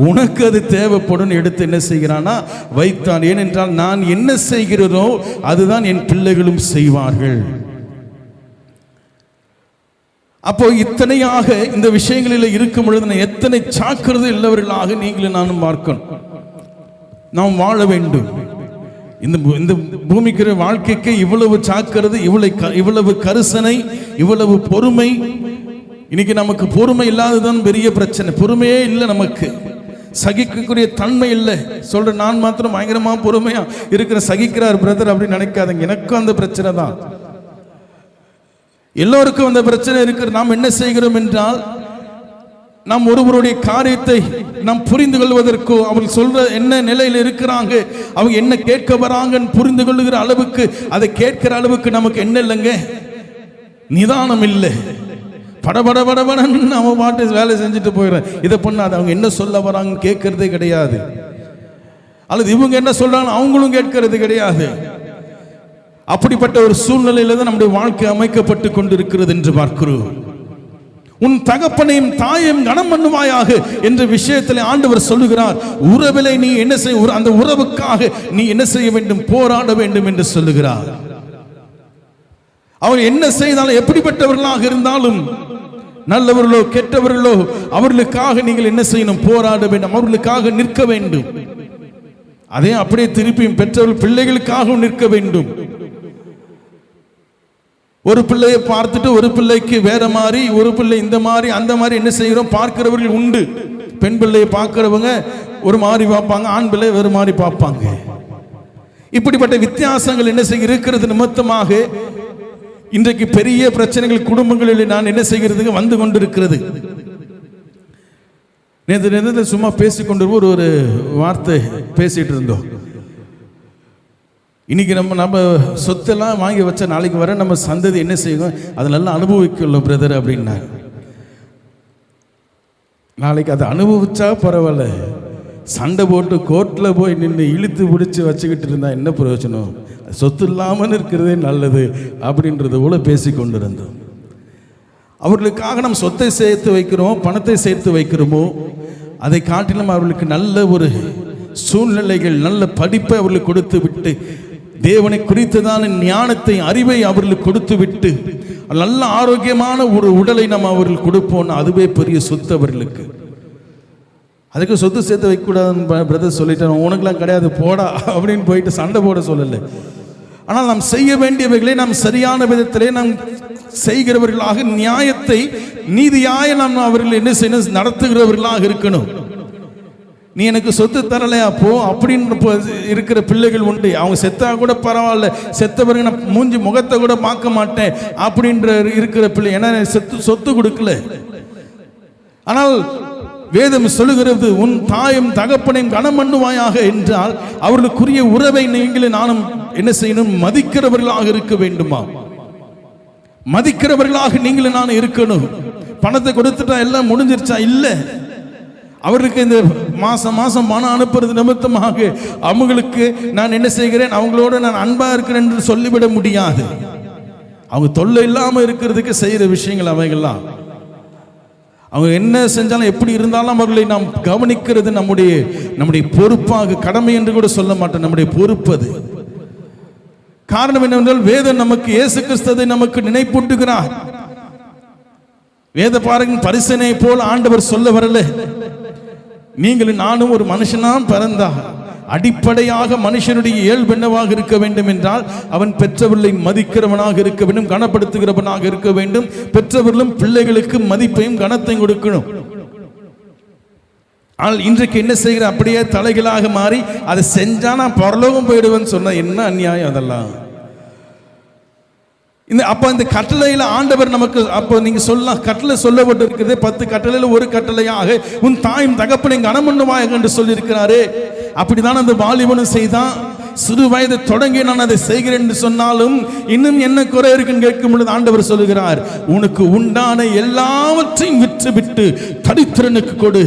உனக்கு அது தேவைப்படும் எடுத்து என்ன செய்கிறான்னா வைத்தான். ஏனென்றால் நான் என்ன செய்கிறதோ அதுதான் என் பிள்ளைகளும் செய்வார்கள். அப்போ இத்தனையாக இந்த விஷயங்களில் இருக்கும் பொழுது எத்தனை சாக்கிரதை உள்ளவர்களாக நீங்களும் நானும் பார்க்கணும். நாம் வாழ வேண்டும். இந்த பூமிக்கு வாழ்க்கைக்கு இவ்வளவு சாக்கிறது, இவ்வளவு கரிசனை, இவ்வளவு பொறுமை. இன்னைக்கு நமக்கு பொறுமை இல்லாததான் பெரிய பிரச்சனை. பொறுமையே இல்லை நமக்கு. சகிக்கக்கூடிய தன்மை இல்லை. சொல்ற நான் மாத்திரம் பயங்கரமா பொறுமையா இருக்கிற சகிக்கிறார் பிரதர் அப்படின்னு நினைக்காதீங்க. எனக்கும் அந்த பிரச்சனை தான், எல்லோருக்கும் அந்த பிரச்சனை இருக்கிறது. நாம் என்ன செய்கிறோம் என்றால், நாம் ஒருவருடைய காரியத்தை நாம் புரிந்து கொள்வதற்கோ, அவங்க சொல்ற என்ன நிலையில் இருக்கிறாங்க, அவங்க என்ன கேட்க வராங்கன்னு புரிந்து கொள்ளுகிற அளவுக்கு, அதை கேட்கிற அளவுக்கு நமக்கு என்ன இல்லைங்க, நிதானம் இல்லை. படபடன்னு அவன் பாட்டு வேலை செஞ்சுட்டு போயிடுறேன். இதை பண்ணாது, அவங்க என்ன சொல்ல வராங்க கேட்கறதே கிடையாது. அல்லது இவங்க என்ன சொல்றாங்க அவங்களும் கேட்கறது கிடையாது. அப்படிப்பட்ட ஒரு சூழ்நிலையில தான் நம்முடைய வாழ்க்கை அமைக்கப்பட்டு கொண்டிருக்கிறது என்று பார்க்கிறோம். உன் தகப்பனையும் தாயையும் கனம் பண்ணுவாயாக என்ற விஷயத்தில் ஆண்டவர் சொல்லுகிறார். உறவிலை நீ என்ன செய்ய, அந்த உறவுக்காக நீ என்ன செய்ய வேண்டும், போராட வேண்டும் என்று சொல்லுகிறார். அவர் என்ன செய்தாலும், எப்படிப்பட்டவர்களாக இருந்தாலும், நல்லவர்களோ கெட்டவர்களோ, அவர்களுக்காக நீங்கள் என்ன செய்யணும், போராட வேண்டும், அவர்களுக்காக நிற்க வேண்டும். அதே அப்படியே திருப்பியும் பெற்றவர்கள் பிள்ளைகளுக்காகவும் நிற்க வேண்டும். ஒரு பிள்ளையை பார்த்துட்டு ஒரு பிள்ளைக்கு வேற மாதிரி, ஒரு பிள்ளை இந்த மாதிரி அந்த மாதிரி என்ன செய்கிறோம் பார்க்கிறவர்கள் உண்டு. பெண் பிள்ளையை பார்க்கிறவங்க ஒரு மாதிரி பார்ப்பாங்க, ஆண் பிள்ளை வேறு மாதிரி பார்ப்பாங்க. இப்படிப்பட்ட வித்தியாசங்கள் என்ன செய்ய இருக்கிறது நிமித்தமாக இன்றைக்கு பெரிய பிரச்சனைகள் குடும்பங்களில் நான் என்ன செய்கிறதுக்கு வந்து கொண்டிருக்கிறது. நேற்று சும்மா பேசிக்கொண்டு ஒரு வார்த்தை பேசிட்டு இருந்தோம். இன்னைக்கு நம்ம சொத்தெல்லாம் வாங்கி வச்ச நாளைக்கு வர நம்ம சந்ததி என்ன செய்யும், அதை நல்லா அனுபவிக்கணும் பிரதர் அப்படின்னாரு. நாளைக்கு அதை அனுபவிச்சா பரவாயில்ல, சண்டை போட்டு கோர்ட்டில் போய் நின்று இழுத்து பிடிச்சி வச்சுக்கிட்டு இருந்தா என்ன பிரயோஜனம், சொத்து இல்லாமல் இருக்கிறதே நல்லது அப்படின்றது போல பேசி கொண்டிருந்தோம். அவர்களுக்காக நம்ம சொத்தை சேர்த்து வைக்கிறோம், பணத்தை சேர்த்து வைக்கிறோமோ, அதை காட்டிலும் அவர்களுக்கு நல்ல ஒரு சூழ்நிலைகள், நல்ல படிப்பை அவர்களுக்கு கொடுத்து விட்டு, தேவனை குறித்ததான ஞானத்தை, அறிவை அவர்களுக்கு கொடுத்து விட்டு, நல்ல ஆரோக்கியமான ஒரு உடலை நம்ம அவர்களுக்கு கொடுப்போம்னா அதுவே பெரிய சொத்து அவர்களுக்கு. அதுக்கு சொத்து சேர்த்து வைக்கக்கூடாதுன்னு பிரதர் சொல்லிட்டேன், உனக்குலாம் கிடையாது போடா அப்படின்னு போயிட்டு சண்டை போட சொல்லலை. ஆனால் நாம் செய்ய வேண்டியவைகளை நாம் சரியான விதத்திலே நாம் செய்கிறவர்களாக, நியாயத்தை நீதியாய நாம் அவர்கள் என்ன செய்யணும், நடத்துகிறவர்களாக இருக்கணும். நீ எனக்கு சொத்து தரலையா போ அப்படின்னு இருக்கிற பிள்ளைகள் உண்டு. அவங்க செத்தா கூட பரவாயில்ல, செத்தவர்கள் நான் மூஞ்சி முகத்தை கூட பார்க்க மாட்டேன் அப்படின்ற இருக்கிற பிள்ளை, ஏன்னா சொத்து கொடுக்கல. ஆனால் வேதம் சொல்லுகிறது, உன் தாயும் தகப்பனையும் கனம் பண்ணுவாயாக என்றால் அவர்களுக்குரிய உறவை நீங்களும் நானும் என்ன செய்யணும், மதிக்கிறவர்களாக இருக்க வேண்டுமா, மதிக்கிறவர்களாக நீங்களும் நானும் இருக்கணும். பணத்தை கொடுத்துட்டா எல்லாம் முடிஞ்சிருச்சா, இல்லை. அவர்களுக்கு இந்த மாசம் மாசம் பணம் அனுப்புறது நிமித்தமாக அவங்களுக்கு நான் என்ன செய்கிறேன், அவங்களோட நான் அன்பா இருக்கிறேன் என்று சொல்லிவிட முடியாது. அவங்க தொல்லை இல்லாமல் இருக்கிறதுக்கு செய்கிற விஷயங்கள் அவைகள்லாம். அவங்க என்ன செஞ்சாலும் எப்படி இருந்தாலும் அவர்களை நாம் கவனிக்கிறது நம்முடைய பொறுப்பாக, கடமை என்று கூட சொல்ல மாட்டோம், நம்முடைய பொறுப்பு அது. காரணம் என்னவென்றால் வேதம் நமக்கு இயேசு கிறிஸ்துவை நமக்கு நினைப்பூட்டுகிறார். வேத பாருங்க, பரிசனை போல் ஆண்டவர் சொல்ல வரல, நீங்களும் நானும் ஒரு மனுஷனா பிறந்தா அடிப்படையாக மனுஷனுடைய இயல்பு என்னவாக இருக்க வேண்டும் என்றால், அவன் பெற்றவர்களை மதிக்கிறவனாக இருக்க வேண்டும், கனப்படுத்துகிறவனாக இருக்க வேண்டும். பெற்றவர்களும் பிள்ளைகளுக்கு மதிப்பையும் கனத்தையும் கொடுக்கணும். ஆனால் இன்றைக்கு என்ன செய்கிற, அப்படியே தலைகளாக மாறி அதை செஞ்சா நான் பரலோகம் போயிடுவேன்னு சொன்ன என்ன அநியாயம் அதெல்லாம். அப்ப இந்த கட்டளையில ஆண்டவர் நமக்கு, அப்போ நீங்க சொல்லலாம், கட்டளை சொல்லப்பட்டு இருக்கிறது 10 கட்டளையில ஒரு கட்டளையாக உன் தாயும் தகப்பனையும் கனம் பண்ணுவாயாக என்று சொல்லி இருக்கிறாரு. அப்படிதான் அந்த வாலிபனும் செய்தான். சிறு வயது தொடங்கி நான் அதை செய்கிறேன் என்று சொன்னாலும் இன்னும் என்ன குறை இருக்குன்னு கேட்கும் பொழுது ஆண்டவர் சொல்லுகிறார், உனக்கு உண்டான எல்லாவற்றையும் விற்று விட்டு தரித்திரனுக்கு கொடு.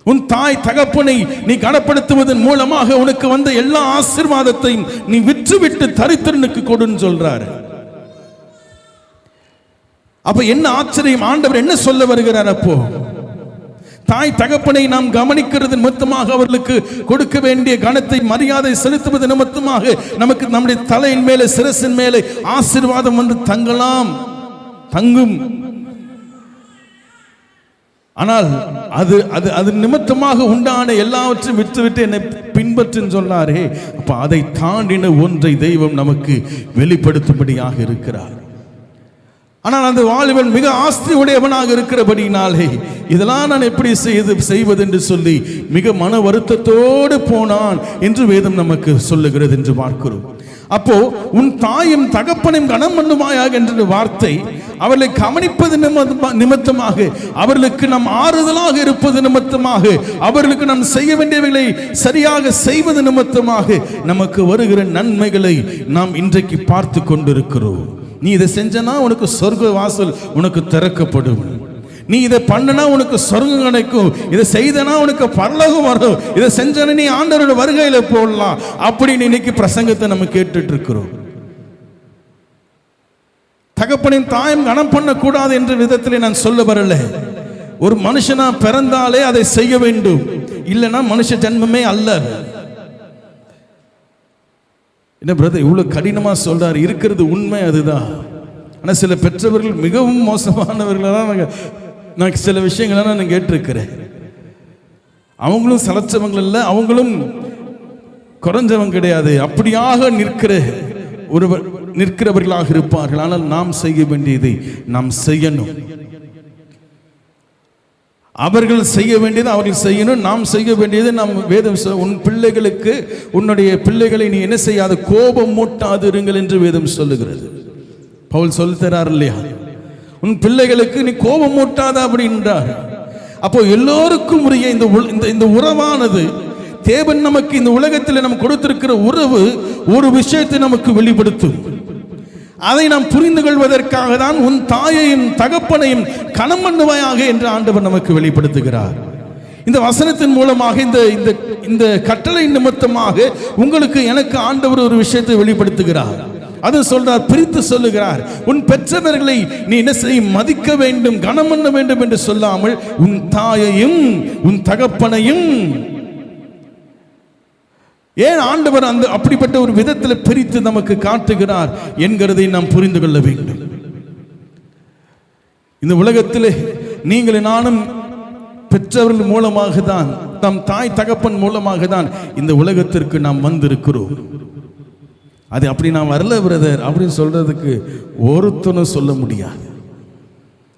உன் தாய் தகப்பனை நீ கனப்படுத்துவதன் மூலமாக உனக்கு வந்த எல்லா ஆசீர்வாதத்தையும் நீ விற்றுவிட்டு தரித்திரனுக்கு கொடுன்னு சொல்றாரு. அப்ப என்ன ஆச்சரியம், ஆண்டவர் என்ன சொல்ல வருகிறார்? அப்போ தாய் தகப்பனை நாம் கவனிக்கிறது நிமித்தமாக, அவர்களுக்கு கொடுக்க வேண்டிய கனத்தை மரியாதை செலுத்துவது நிமித்தமாக நமக்கு நம்முடைய தலையின் மேலே, சிரசின் மேலே ஆசீர்வாதம் வந்து தங்கும். ஆனால் அது நிமித்தமாக உண்டான எல்லாவற்றையும் விட்டுவிட்டு என்னை பின்பற்றுன்னு சொன்னாரே, அப்ப அதை தாண்டின ஒன்றை தெய்வம் நமக்கு வெளிப்படுத்தும்படியாக இருக்கிறார். ஆனால் அந்த வாலிபன் மிக ஆஸ்தி உடையவனாக இருக்கிறபடினாலே இதெல்லாம் நான் எப்படி செய்வது என்று சொல்லி மிக மன வருத்தத்தோடு போனான் என்று வேதம் நமக்கு சொல்லுகிறது என்று பார்க்கிறோம். அப்போ உன் தாயும் தகப்பனையும் கனம் பண்ணுவாயாக என்ற வார்த்தை அவர்களை கவனிப்பது நிமித்தமாக, அவர்களுக்கு நாம் ஆறுதலாக இருப்பது நிமித்தமாக, அவர்களுக்கு நாம் செய்ய வேண்டியவைகளை சரியாக செய்வது நிமித்தமாக நமக்கு வருகிற நன்மைகளை நாம் இன்றைக்கு பார்த்து கொண்டிருக்கிறோம். நீ இதை செஞ்சனா உனக்கு சொர்க்க வாசல் உனக்கு திறக்கப்படும், நீ இதை பண்ணனா உனக்கு சொர்க்கம் கிடைக்கும், இதை செய்தனா உனக்கு பரலோகம் வரும், இதை செஞ்சனா நீ ஆண்டவரோட வருகையில போடலாம் அப்படின்னு இன்னைக்கு பிரசங்கத்தை நம்ம கேட்டுட்டு இருக்கிறோம். தகப்பனின் தாயும் கனம் பண்ணக்கூடாது என்ற விதத்தில் நான் சொல்ல வரல. ஒரு மனுஷனா பிறந்தாலே அதை செய்ய வேண்டும், இல்லைன்னா மனுஷ ஜன்மமே அல்ல. என்ன பிரதர் இவ்வளவு கடினமா சொல்றாரு? இருக்கிறது உண்மை அதுதான். ஆனா சில பெற்றவர்கள் மிகவும் மோசமானவர்களாக நான் சில விஷயங்களெல்லாம் நான் கேட்டிருக்கிறேன். அவங்களும் சலச்சவங்கள் இல்லை, அவங்களும் குறைஞ்சவங்க கிடையாது. அப்படியாக நிற்கிறவர்களாக இருப்பார்கள். ஆனால் நாம் செய்ய வேண்டியதை நாம் செய்யணும். அவர்கள் செய்ய வேண்டியது அவர்கள் செய்யணும், நாம் செய்ய வேண்டியது நாம். வேதம் உன் பிள்ளைகளுக்கு, உன்னுடைய பிள்ளைகளை நீ என்ன செய்யாத, கோபம் மூட்டாது இருங்கள் என்று வேதம் சொல்லுகிறது. பவுல் சொல்லுகிறார் இல்லையா, உன் பிள்ளைகளுக்கு நீ கோபம் மூட்டாத அப்படின்றார். அப்போ எல்லோருக்கும் உரிய இந்த உறவானது தேவன் நமக்கு இந்த உலகத்தில் நம்ம கொடுத்திருக்கிற உறவு ஒரு விஷயத்தை நமக்கு வெளிப்படுத்தும். அதை நாம் புரிந்து கொள்வதற்காக தான் உன் தாயையும் தகப்பனையும் கனம் பண்ணுவாயாக என்று ஆண்டவர் நமக்கு வெளிப்படுத்துகிறார். இந்த வசனத்தின் மூலமாக இந்த கட்டளை நிமித்தமாக உங்களுக்கு எனக்கு ஆண்டவர் ஒரு விஷயத்தை வெளிப்படுத்துகிறார். அது சொல்றார், பிரித்து சொல்லுகிறார். உன் பெற்றவர்களை நீ என்ன செய்ய, மதிக்க வேண்டும், கனம் பண்ண வேண்டும் என்று சொல்லாமல் உன் தாயையும் உன் தகப்பனையும். ஏன் ஆண்டவர் அப்படிப்பட்ட ஒரு விதத்தில் பிரித்து நமக்கு காட்டுகிறார் என்கிறதை நாம் புரிந்து கொள்ள வேண்டும். இந்த உலகத்திலே நீங்கள் நானும் பெற்றவர்கள் மூலமாக தான், நம் தாய் தகப்பன் மூலமாக தான் இந்த உலகத்திற்கு நாம் வந்திருக்கிறோம். அது அப்படி நான் வரல பிரதர் அப்படின்னு சொல்றதுக்கு ஒருத்தனும் சொல்ல முடியாது.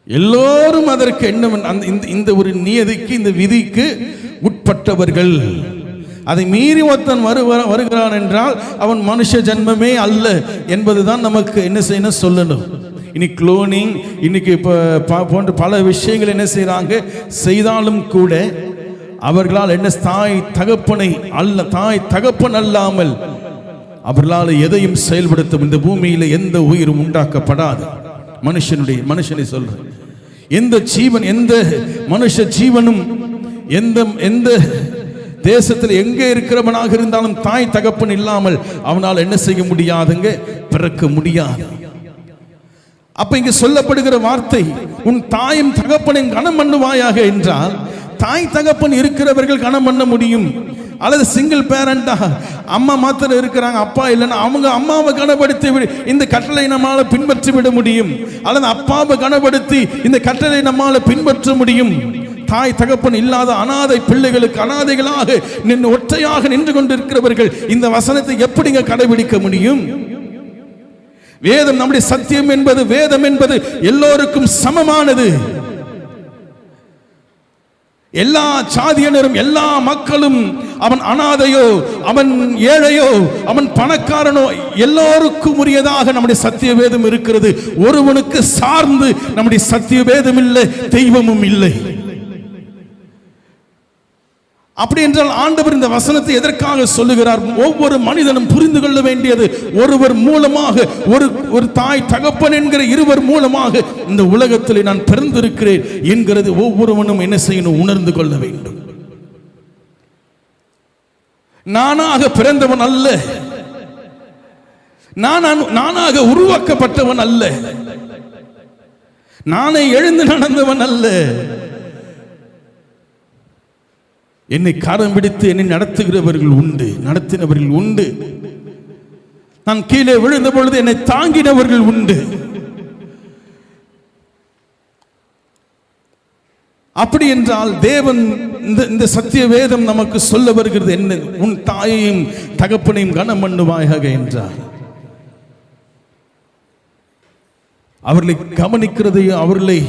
எல்லோரும் அதற்கு என்ன, இந்த ஒரு நியதிக்கு, இந்த விதிக்கு உட்பட்டவர்கள். அதை மீறி ஒருத்தன் வருகிறான் என்றால் அவன் மனுஷ ஜன்மமே அல்ல என்பதுதான் நமக்கு என்ன செய்யணும் சொல்லணும். இனி குளோனிங் இன்னைக்கு போன்ற பல விஷயங்கள் என்ன செய்யறாங்க, செய்தாலும் கூட அவர்களால் என்ன, தாய் தகப்பன் அல்லாமல் அவர்களால் எதையும் செயல்படுத்தும் இந்த பூமியில எந்த உயிரும் உண்டாக்கப்படாது. மனுஷனை சொல்ற எந்த ஜீவன், எந்த மனுஷ ஜீவனும் எந்த தேசத்தில் எங்கே இருக்கிறவனாக இருந்தாலும் தாய் தகப்பன் இல்லாமல் அவனால் என்ன செய்ய முடியாதுங்க, பிறக்க முடியாது. அப்ப இங்க சொல்லப்படுகிற வார்த்தை, உன் தாயும் தகப்பனையும் கனம் பண்ணுவாயாக என்றால், தாய் தகப்பன் இருக்கிறவர்கள் கனம் பண்ண முடியும். அல்லது சிங்கிள் பேரண்டா அம்மா மாத்திரம் இருக்கிறாங்க, அப்பா இல்லைன்னா அவங்க அம்மாவை கனப்படுத்தி இந்த கட்டளை நம்மால பின்பற்றி விட முடியும். அல்லது அப்பாவை கனப்படுத்தி இந்த கட்டளை நம்மால பின்பற்ற முடியும். தாய் தகப்பன் இல்லாத அனாதை பிள்ளைகளுக்கு அனாதைகளாக ஒற்றையாக நின்று கொண்டிருக்கிறவர்கள் இந்த வசனத்தை எப்படிங்க கடைபிடிக்க முடியும்? வேதம் நம்முடைய சத்தியம் என்பது, வேதம் என்பது எல்லோருக்கும் சமமானது. எல்லா சாதியினரும், எல்லா மக்களும், அவன் அனாதையோ, அவன் ஏழையோ, அவன் பணக்காரனோ, எல்லோருக்கும் உரியதாக நம்முடைய சத்திய வேதம் இருக்கிறது. ஒருவனுக்கு சார்ந்து நம்முடைய சத்திய வேதம் இல்லை, தெய்வமும் இல்லை. அப்படி என்றால் ஆண்டவர் இந்த வசனத்தை எதற்காக சொல்லுகிறார்? ஒவ்வொரு மனிதனும் புரிந்து கொள்ள வேண்டியது, ஒருவர் மூலமாக, ஒரு தாய் தகப்பன் என்கிற இருவர் மூலமாக இந்த உலகத்தில் நான் பிறந்திருக்கிறேன் என்கிறது ஒவ்வொருவனும் என்ன செய்யணும், உணர்ந்து கொள்ள வேண்டும். நானாக பிறந்தவன் அல்ல, நானாக உருவாக்கப்பட்டவன் அல்ல, நானே எழுந்து நடந்தவன் அல்ல. என்னை காரம் பிடித்து என்னை நடத்தினவர்கள் உண்டு. நான் கீழே விழுந்த பொழுது என்னை தாங்கினவர்கள் உண்டு. அப்படி என்றால் தேவன் இந்த சத்திய வேதம் நமக்கு சொல்ல வருகிறது என்ன? உன் தாயையும் தகப்பனையும் கனம் பண்ணுவாயாக என்றார். அவர்களை கவனிக்கிறதையோ அவர்களை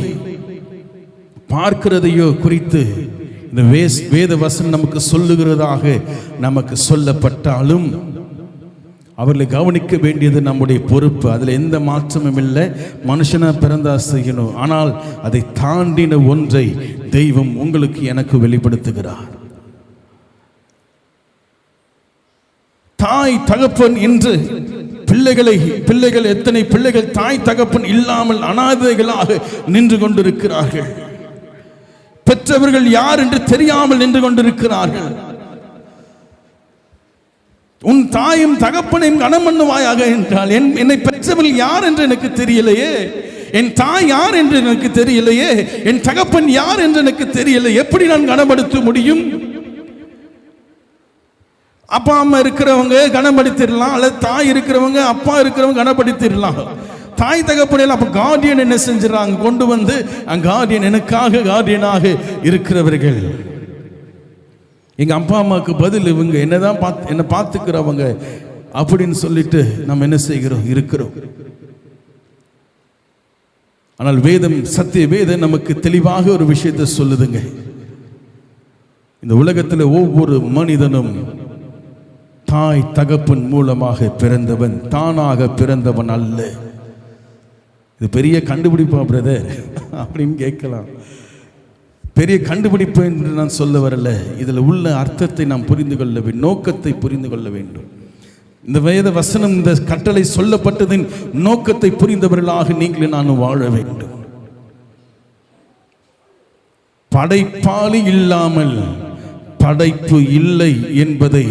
பார்க்கிறதையோ குறித்து இந்த வேத வசனம் நமக்கு சொல்லுகிறதாக நமக்கு சொல்லப்பட்டாலும் அவர்களை கவனிக்க வேண்டியது நம்முடைய பொறுப்பு. அதில் எந்த மாற்றமும் இல்லை. மனுஷனா பிறந்தா செய்யணும். ஆனால் அதை தாண்டின ஒன்றை தெய்வம் உங்களுக்கு எனக்கு வெளிப்படுத்துகிறார். தாய் தகப்பன் என்று பிள்ளைகள் எத்தனை பிள்ளைகள் தாய் தகப்பன் இல்லாமல் அனாதைகளாக நின்று கொண்டிருக்கிறார்கள். பெற்றவர்கள் யார் என்று தெரியாமல் நின்று கொண்டிருக்கிறார்கள். உன் தாயும் தகப்பனையும் கனம் பண்ணுவாயாக என்றால் என்னை பெற்றவர்கள் யார் என்று எனக்கு தெரியலையே, என் தாய் யார் என்று எனக்கு தெரியலையே, என் தகப்பன் யார் என்று எனக்கு தெரியலை, எப்படி நான் கனப்படுத்த முடியும்? அப்பா அம்மா இருக்கிறவங்க கனப்படுத்திடலாம், அல்லது தாய் இருக்கிறவங்க அப்பா இருக்கிறவங்க கனப்படுத்திடலாம். தாய் தகப்பனையில் அப்ப கார்டியன் என்ன செஞ்சிடறாங்க, கொண்டு வந்து கார்டியன் எனக்காக கார்டியனாக இருக்கிறவர்கள். எங்க அப்பா அம்மாவுக்கு பதில் இவங்க என்னதான் என்ன பார்த்துக்கிறவங்க அப்படின்னு சொல்லிட்டு நம்ம என்ன செய்கிறோம், இருக்கிறோம். ஆனால் வேதம், சத்திய வேதம் நமக்கு தெளிவாக ஒரு விஷயத்தை சொல்லுதுங்க. இந்த உலகத்தில் ஒவ்வொரு மனிதனும் தாய் தகப்பன் மூலமாக பிறந்தவன், தானாக பிறந்தவன் அல்ல. இது பெரிய கண்டுபிடிப்பா பிரதர் அப்படின்னு கேட்கலாம். பெரிய கண்டுபிடிப்பு என்று நான் சொல்ல வரல. இதில் உள்ள அர்த்தத்தை நாம் புரிந்து கொள்ள வேண்டும், நோக்கத்தை புரிந்து கொள்ள வேண்டும். இந்த வேத வசனம், இந்த கட்டளை சொல்லப்பட்டதின் நோக்கத்தை புரிந்தவர்களாக நீங்களே நானும் வாழ வேண்டும். படைப்பாளி இல்லாமல் படைப்பு இல்லை என்பதை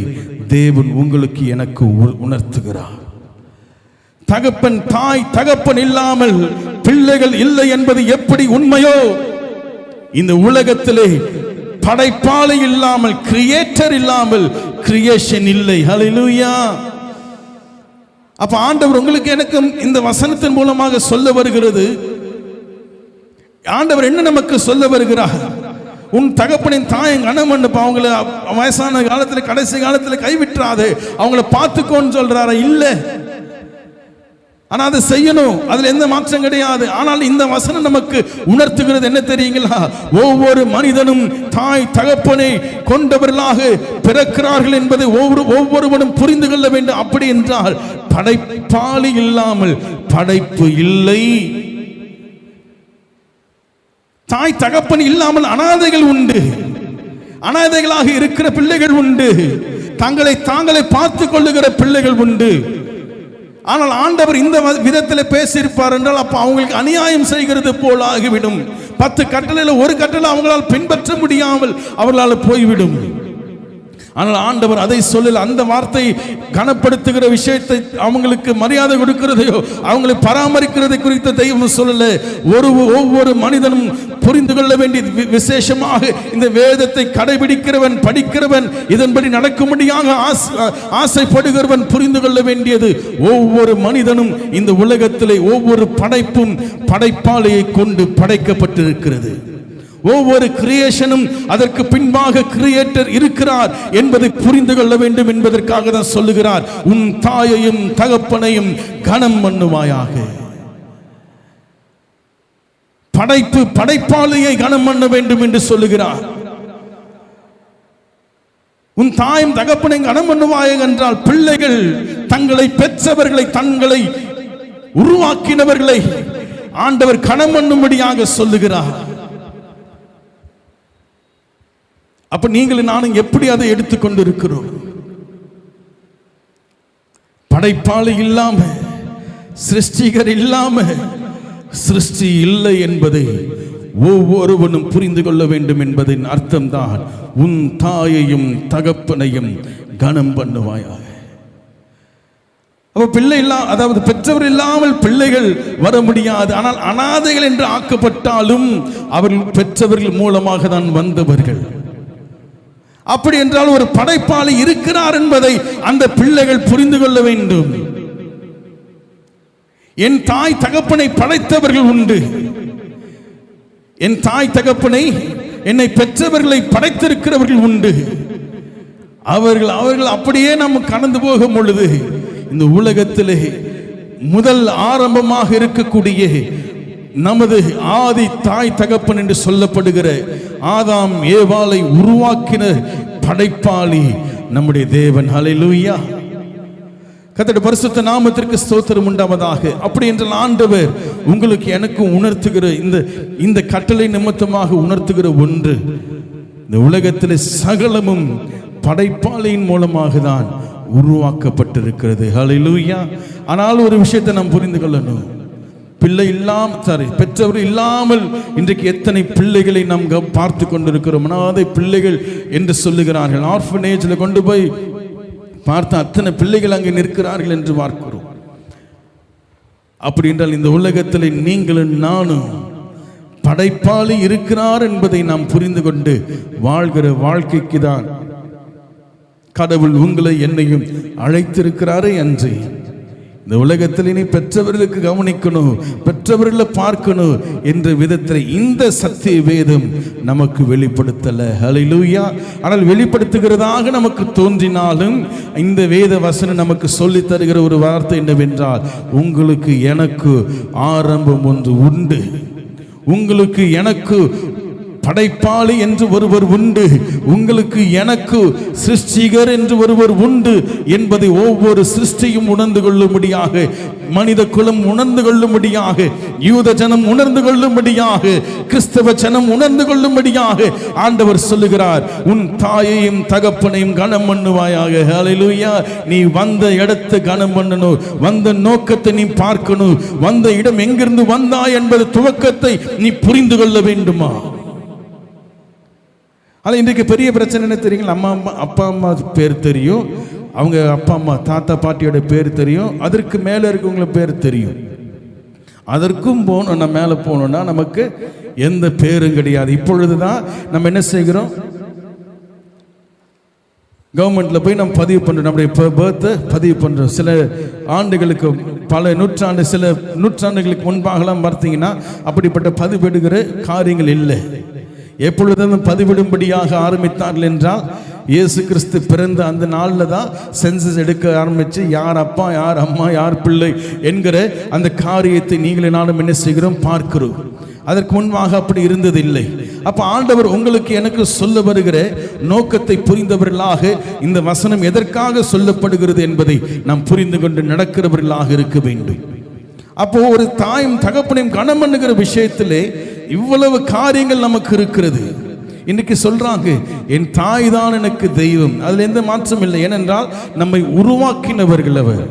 தேவன் உங்களுக்கு எனக்கு உணர்த்துகிறார். தகப்பன் தாய் தகப்பன் இல்லாமல் பிள்ளைகள் இல்லை என்பது எப்படி உண்மையோ, இந்த உலகத்திலே படைப்பாளி இல்லாமல், கிரியேட்டர் இல்லாமல் கிரியேஷன் இல்லை. ஹல்லேலூயா. அப்ப ஆண்டவர் உங்களுக்கு எனக்கும் இந்த வசனத்தின் மூலமாக சொல்ல வருகிறது. ஆண்டவர் என்ன நமக்கு சொல்ல வருகிறார்? உன் தகப்பனின் தாயும் கனம் பண்ணு, அவங்கள வயசான காலத்தில் கடைசி காலத்தில் கைவிட்டுறாது, அவங்கள பார்த்துக்கோன்னு சொல்றாரு. இல்ல, ஆனா அதை செய்யணும், அதுல எந்த மாற்றம் கிடையாது. ஆனால் இந்த வசனம் நமக்கு உணர்த்துகிறது என்ன தெரியுங்களா? ஒவ்வொரு மனிதனும் தாய் தகப்பனை கொண்டவர்களாக பிறக்கிறார்கள் என்பதை ஒவ்வொருவனும் புரிந்து கொள்ள வேண்டும். அப்படி என்றால் படைப்பாளி இல்லாமல் படைப்பு இல்லை. தாய் தகப்பன் இல்லாமல் அனாதைகள் உண்டு, அனாதைகளாக இருக்கிற பிள்ளைகள் உண்டு, தாங்களை பார்த்துக் கொள்ளுகிற பிள்ளைகள் உண்டு. ஆனால் ஆண்டவர் இந்த விதத்தில் பேசியிருப்பார் என்றால் அப்ப அவங்களுக்கு அநியாயம் செய்கிறது போல் ஆகிவிடும். 10 கட்டளையில் ஒரு கட்டளை அவங்களால் பின்பற்ற முடியாமல் அவர்களால் போய்விடும். ஆனால் ஆண்டவர் அதை சொல்லல. அந்த வார்த்தை கனப்படுத்துகிற விஷயத்தை, அவங்களுக்கு மரியாதை கொடுக்கிறதையோ அவங்களை பராமரிக்கிறதை குறித்த தெய்வம் சொல்லல. ஒவ்வொரு மனிதனும் புரிந்து கொள்ள வேண்டிய விசேஷமாக இந்த வேதத்தை கடைபிடிக்கிறவன், படிக்கிறவன், இதன்படி நடக்கும்படியாக ஆசைப்படுகிறவன் புரிந்து கொள்ள வேண்டியது, ஒவ்வொரு மனிதனும் இந்த உலகத்திலே ஒவ்வொரு படைப்பும் படைப்பாளையை கொண்டு படைக்கப்பட்டிருக்கிறது. ஒவ்வொரு கிரியேஷனும் அதற்கு பின்பாக கிரியேட்டர் இருக்கிறார் என்பதை புரிந்து கொள்ள வேண்டும் என்பதற்காக தான் சொல்லுகிறார், உன் தாயையும் தகப்பனையும் கனம் பண்ணுவாயாக. படைப்பாளியை கனம் பண்ண வேண்டும் என்று சொல்லுகிறார். உன் தாயும் தகப்பனையும் கனம் பண்ணுவாயாக என்றால் பிள்ளைகள் தங்களை பெற்றவர்களை, தங்களை உருவாக்கினவர்களை ஆண்டவர் கனம் பண்ணும்படியாக சொல்லுகிறார். அப்ப நீங்களும் நானும் எப்படி அதை எடுத்துக்கொண்டு இருக்கிறோம்? படைப்பாளி இல்லாம, சிருஷ்டிகர் இல்லாம சிருஷ்டி இல்லை என்பதை ஒவ்வொருவனும் புரிந்து கொள்ள வேண்டும் என்பதின் அர்த்தம்தான் உன் தாயையும் தகப்பனையும் கனம் பண்ணுவாயாக. அப்ப பிள்ளை அதாவது பெற்றவர் இல்லாமல் பிள்ளைகள் வர முடியாது. ஆனால் அனாதைகள் என்று ஆக்கப்பட்டாலும் அவர்கள் பெற்றவர்கள் மூலமாக தான் வந்தவர்கள். அப்படி என்றால் ஒரு படைப்பாளி இருக்கிறார் என்பதை அந்த பிள்ளைகள் புரிந்து கொள்ள வேண்டும். என் தாய் தகப்பனை படைத்தவர்கள் உண்டு. என் தாய் தகப்பனை, என்னை பெற்றவர்களை படைத்திருக்கிறவர்கள் உண்டு. அவர்கள் அப்படியே நாம் கடந்து போகும் பொழுது இந்த உலகத்திலே முதல் ஆரம்பமாக இருக்கக்கூடிய நமது ஆதி தாய் தகப்பன் என்று சொல்லப்படுகிற ஆதாம் ஏவாளை உருவாக்கின படைப்பாளி நம்முடைய தேவன். ஹல்லேலூயா. கர்த்தருடைய பரிசுத்த நாமத்திற்கு ஸ்தோத்திரம் உண்டாவதாக. அப்படி என்றால் ஆண்டவர் உங்களுக்கு எனக்கும் உணர்த்துகிற இந்த கட்டளை நிமித்தமாக உணர்த்துகிற ஒன்று, இந்த உலகத்தில் சகலமும் படைப்பாளியின் மூலமாக தான் உருவாக்கப்பட்டிருக்கிறது. ஹல்லேலூயா. ஆனால் ஒரு விஷயத்தை நாம் புரிந்து கொள்ளணும். பெற்றவர் இல்லாமல் இன்றைக்கு எத்தனை பிள்ளைகளை நாம் பார்த்து கொண்டிருக்கிறோம். அனாதை பிள்ளைகள் என்று சொல்லுகிறார்கள். ஆர்ஃபனேஜ்ல கொண்டு போய் பார்த்த அத்தனை பிள்ளைகள் அங்கே நிற்கிறார்கள் என்று பார்க்கிறோம். அப்படி என்றால் இந்த உலகத்தில் நீங்களும் நானும் படைப்பாளி இருக்கிறார் என்பதை நாம் புரிந்து கொண்டு வாழ்கிற வாழ்க்கைக்கு தான் கடவுள் உங்களை என்னையும் அழைத்திருக்கிறாரே அன்றி இந்த உலகத்தில் இனி பெற்றவர்களுக்கு கவனிக்கணும், பெற்றவர்களை பார்க்கணும் என்ற விதத்தில் இந்த சத்திய வேதம் நமக்கு வெளிப்படுத்தல. ஹல்லேலூயா. ஆனால் வெளிப்படுத்துகிறதாக நமக்கு தோன்றினாலும் இந்த வேத வசனம் நமக்கு சொல்லி தருகிற ஒரு வார்த்தை என்னவென்றால், உங்களுக்கு எனக்கு ஆரம்பம் ஒன்று உண்டு, உங்களுக்கு எனக்கு படைப்பாளி என்று ஒருவர் உண்டு, உங்களுக்கு எனக்கு சிருஷ்டிகர் என்று ஒருவர் உண்டு என்பதை ஒவ்வொரு சிருஷ்டியும் உணர்ந்து கொள்ளும்படியாக, மனித குலம் உணர்ந்து கொள்ளும்படியாக, யூத ஜனம் உணர்ந்து கொள்ளும்படியாக, கிறிஸ்தவ ஜனம் உணர்ந்து கொள்ளும்படியாக ஆண்டவர் சொல்லுகிறார், உன் தாயையும் தகப்பனையும் கனம் பண்ணுவாயாக. ஹல்லேலூயா. நீ வந்த இடத்தை கனம் பண்ணணும், வந்த நோக்கத்தை நீ பார்க்கணும், வந்த இடம் எங்கிருந்து வந்தாய் என்பது துவக்கத்தை நீ புரிந்து கொள்ள வேண்டுமா? ஆனால் இன்றைக்கு பெரிய பிரச்சனை என்ன தெரியுங்களா? அப்பா அம்மா பேர் தெரியும், அவங்க அப்பா அம்மா தாத்தா பாட்டியோட பேர் தெரியும், அதற்கு மேலே இருக்கவங்கள பேர் தெரியும். அதற்கும் போகணும்னா மேலே போகணும்னா நமக்கு எந்த பேரும் கிடையாது. இப்பொழுது தான் நம்ம என்ன செய்கிறோம், கவர்மெண்ட்ல போய் நம்ம பதிவு பண்ணுறோம், நம்முடைய பர்த்தை பதிவு பண்ணுறோம். சில ஆண்டுகளுக்கு பல நூற்றாண்டு, சில நூற்றாண்டுகளுக்கு முன்பாகலாம் பார்த்தீங்கன்னா அப்படிப்பட்ட பதிவிடுகிற காரியங்கள் இல்லை. எப்பொழுதும் பதிவிடும்படியாக ஆரம்பித்தார்கள் என்றால் இயேசு கிறிஸ்து பிறந்த அந்த நாளில் தான் சென்சஸ் எடுக்க ஆரம்பித்து யார் அப்பா யார் அம்மா யார் பிள்ளை என்கிற அந்த காரியத்தை நீங்களே நானும் என்ன செய்கிறோம் பார்க்கிறோம். அதற்கு முன்பாக அப்படி இருந்ததில்லை. அப்போ ஆண்டவர் உங்களுக்கு எனக்கு சொல்ல வருகிற நோக்கத்தை புரிந்தவர்களாக இந்த வசனம் எதற்காக சொல்லப்படுகிறது என்பதை நாம் புரிந்து கொண்டு நடக்கிறவர்களாக இருக்க வேண்டும். அப்போ ஒரு தாயும் தகப்பனையும் கனம் பண்ணுகிற விஷயத்திலே இவ்வளவு காரியங்கள் நமக்கு இருக்கிறது. இன்னைக்கு சொல்றாங்க, என் தாய் தான் எனக்கு தெய்வம். அதுல எந்த மாற்றம் இல்லை. ஏனென்றால் நம்மை உருவாக்கினவர்கள் அவர்.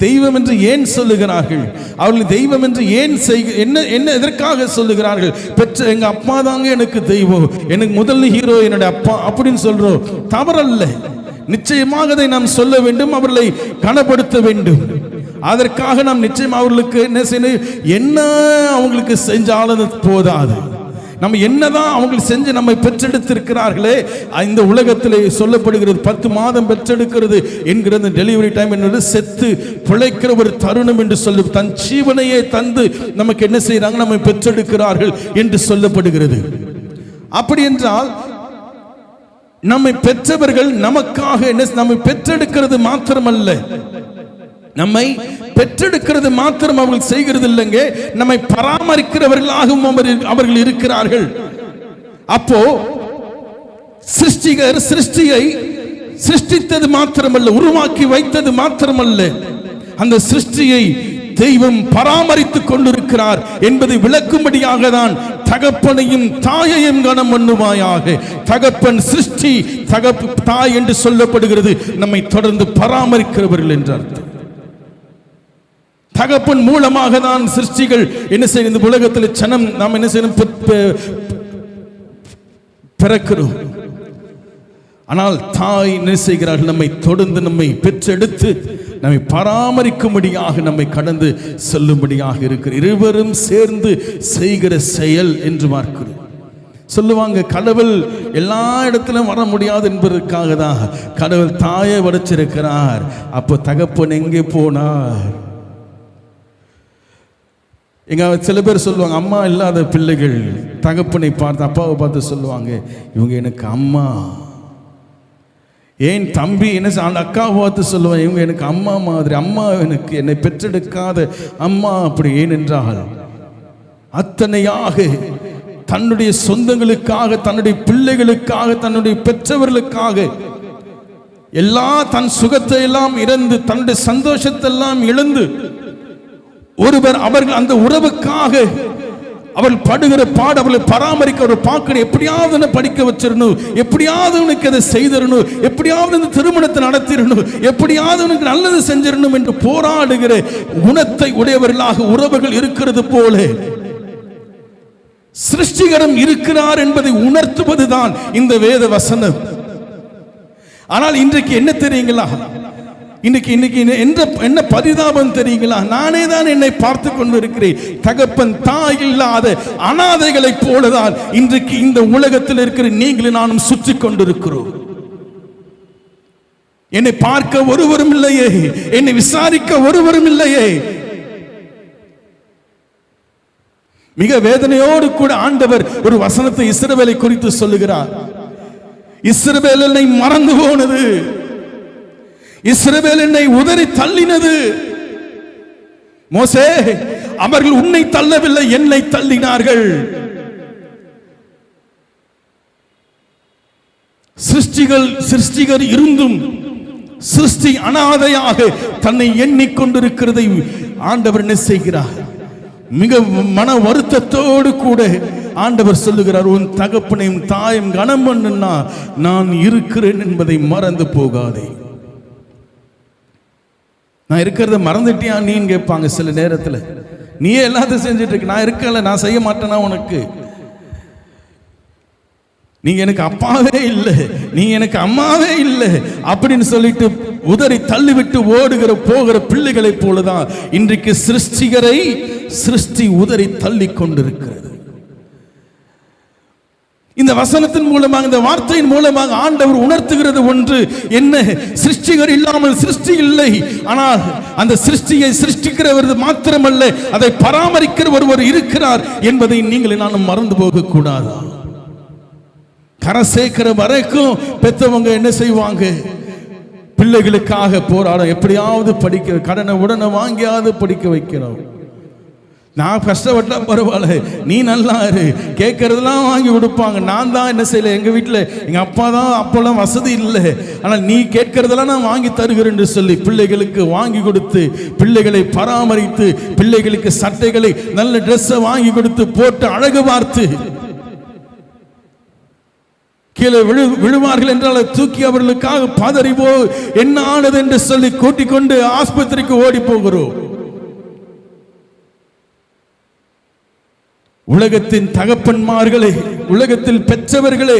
தெய்வம் என்று ஏன் சொல்லுகிறார்கள்? அவர்கள் தெய்வம் என்று ஏன் என்ன எதற்காக சொல்லுகிறார்கள்? பெற்ற எங்க அப்பா தாங்க எனக்கு தெய்வம், எனக்கு முதல் ஹீரோ என்னுடைய அப்பா அப்படின்னு சொல்றோம். தவறல்ல. நிச்சயமாக அதை நாம் சொல்ல வேண்டும், அவர்களை கனப்படுத்த வேண்டும். அதற்காக நாம் நிச்சயம் அவர்களுக்கு என்ன செய்யணும், என்ன அவங்களுக்கு செஞ்சாலும் போதாது. நம்ம என்னதான் அவங்க செஞ்சு நம்மை பெற்றெடுத்திருக்கிறார்களே, இந்த உலகத்தில் சொல்லப்படுகிறது 10 மாதம் பெற்றெடுக்கிறது என்கிறது. டெலிவரி டைம் என்பது செத்து பிழைக்கிற ஒரு தருணம் என்று சொல்லி தன் ஜீவனையே தந்து நமக்கு என்ன செய்யறாங்க, நம்மை பெற்றெடுக்கிறார்கள் என்று சொல்லப்படுகிறது. அப்படி என்றால் நம்மை பெற்றவர்கள் நமக்காக என்ன, நம்மை பெற்றெடுக்கிறது மாத்திரமல்ல, நம்மை பெற்றெடுக்கிறது மாத்திரம் அவர்கள் செய்கிறது இல்லைங்க, நம்மை பராமரிக்கிறவர்களாகவும் அவர்கள் இருக்கிறார்கள். அப்போ சிருஷ்டிகர் சிருஷ்டியை சிருஷ்டித்தது மாத்திரமல்ல, உருவாக்கி வைத்தது மாத்திரமல்ல, அந்த சிருஷ்டியை தெய்வம் பராமரித்துக் கொண்டிருக்கிறார் என்பதை விளக்கும்படியாக தான் தகப்பனையும் தாயையும் கனம் பண்ணுவாயாக. தகப்பன் சிருஷ்டி, தாய் என்று சொல்லப்படுகிறது நம்மை தொடர்ந்து பராமரிக்கிறவர்கள் என்ற அர்த்தம். தகப்பன் மூலமாக தான் சிருஷ்டிகள் என்ன செய்யும், இந்த உலகத்தில் சனம் நாம் என்ன செய்யணும், பிறக்கிறோம். ஆனால் தாய் என்ன செய்கிறார்கள், நம்மை தொடர்ந்து நம்மை பெற்றெடுத்து நம்மை பராமரிக்கும்படியாக நம்மை கடந்து செல்லும்படியாக இருக்கிற இருவரும் சேர்ந்து செய்கிற செயல் என்று பார்க்கிறோம். சொல்லுவாங்க, கடவுள் எல்லா இடத்திலும் வர முடியாது என்பதற்காக தான் கடவுள் தாயை வரைச்சிருக்கிறார். அப்போ தகப்பன் எங்கே போனார்? எங்க சில பேர் சொல்லுவாங்க, அம்மா இல்லாத பிள்ளைகள் தகப்பனை பார்த்து அப்பாவை பார்த்து சொல்லுவாங்க, இவங்க எனக்கு அம்மா. ஏன் தம்பி என்ன அந்த அக்காவை பார்த்து சொல்லுவேன், இவங்க எனக்கு அம்மா மாதிரி, அம்மா எனக்கு என்னை பெற்றெடுக்காத அம்மா அப்படி. ஏனென்றால் அத்தனையாக தன்னுடைய சொந்தங்களுக்காக, தன்னுடைய பிள்ளைகளுக்காக, தன்னுடைய பெற்றவர்களுக்காக தன் சுகத்தை எல்லாம் இழந்து, தன்னுடைய சந்தோஷத்தை எல்லாம் இழந்து ஒருவர் அவர்கள் அந்த உறவுக்காக அவள் படுகிற பாடு, அவளை பராமரிக்க ஒரு பாக்கணும், எப்படியாவது படிக்க வச்சிடணும், எப்படியாவது உனக்கு அதை செய்திடணும், எப்படியாவது இந்த திருமணத்தை நடத்திடணும், எப்படியாவது உனக்கு நல்லது செஞ்சிடணும் என்று போராடுகிற குணத்தை உடையவர்களாக உறவுகள் இருக்கிறது போல சிருஷ்டிகரம் இருக்கிறார் என்பதை உணர்த்துவதுதான் இந்த வேத வசனம். ஆனால் இன்றைக்கு என்ன தெரியுங்களா, இன்னைக்கு என்ன பரிதாபம் தெரியுங்களா, நானே தான் என்னை பார்த்து கொண்டு இருக்கிறேன். தகப்பன் தாய் இல்லாத அனாதைகளைப் போலதான் இன்றைக்கு இந்த உலகத்தில் இருக்கிற நீங்களும் நானும் சுற்றி கொண்டிருக்கிறோம். என்னை பார்க்க ஒருவரும் இல்லையே, என்னை விசாரிக்க ஒருவரும் இல்லையே. மிக வேதனையோடு கூட ஆண்டவர் ஒரு வசனத்தை இஸ்ரவேலை குறித்து சொல்லுகிறார். இஸ்ரவேல் என்னை மறந்து போனது, இஸ்ரவேல் என்னை உதறி தள்ளினது. மோசே, அவர்கள் உன்னை தள்ளவில்லை, என்னை தள்ளினார்கள். சிருஷ்டிகர் இருந்தும் சிருஷ்டி அனாதையாக தன்னை எண்ணிக்கொண்டிருக்கிறதை ஆண்டவர் என்ன செய்கிறார்? மிக மன வருத்தத்தோடு கூட ஆண்டவர் சொல்லுகிறார், உன் தகப்பனையும் தாயும் கனம் பண்ணுனா நான் இருக்கிறேன் என்பதை மறந்து போகாதே. நான் இருக்கிறத மறந்துட்டியா நீன்னு கேட்பாங்க சில நேரத்தில். நீயே எல்லாத்தையும் செஞ்சுட்டு இருக்க, நான் இருக்கல, நான் செய்ய மாட்டேனா உனக்கு? நீங்க எனக்கு அப்பாவே இல்லை, நீங்க எனக்கு அம்மாவே இல்லை அப்படின்னு சொல்லிட்டு உதறி தள்ளிவிட்டு ஓடுகிற போகிற பிள்ளைகளை போலதான் இன்றைக்கு சிருஷ்டிகரை சிருஷ்டி உதறி தள்ளி கொண்டிருக்கிறது. இந்த வசனத்தின் மூலமாக, இந்த வார்த்தையின் மூலமாக ஆண்டவர் உணர்த்துகிறது ஒன்று என்ன? சிருஷ்டிகர் இல்லாமல் சிருஷ்டி இல்லை. ஆனால் அந்த சிருஷ்டியை சிருஷ்டிக்கிறவர் மாத்திரமல்ல, அதை பராமரிக்கிற ஒருவர் இருக்கிறார் என்பதை நீங்கள் நானும் மறந்து போக கூடாது. கரை சேர்க்கிற வரைக்கும் பெற்றவங்க என்ன செய்வாங்க? பிள்ளைகளுக்காக போராடும், எப்படியாவது படிக்க, கடனை உடனே வாங்கியாவது படிக்க வைக்கிறோம். நான் கஷ்டப்பட்டா பரவாயில்ல, நீ நல்லா இரு, கேட்கறதெல்லாம் வாங்கி கொடுப்பாங்க. நான் தான் என்ன செய்யல, எங்க வீட்டில் எங்க அப்பா தான் அப்பெல்லாம் வசதி இல்லை, ஆனால் நீ கேட்கறதெல்லாம் நான் வாங்கி தருகிறேன் என்று சொல்லி பிள்ளைகளுக்கு வாங்கி கொடுத்து, பிள்ளைகளை பராமரித்து, பிள்ளைகளுக்கு சட்டைகளை நல்ல ட்ரெஸ்ஸை வாங்கி கொடுத்து போட்டு அழகு பார்த்து, கீழே விழுவார்கள் என்றால் தூக்கி அவர்களுக்காக பதறிவோ என்ன ஆனது என்று சொல்லி கூட்டிக் கொண்டு ஆஸ்பத்திரிக்கு ஓடி போகிறோம். உலகத்தின் தகப்பன்மார்களே, உலகத்தில் பெற்றவர்களே,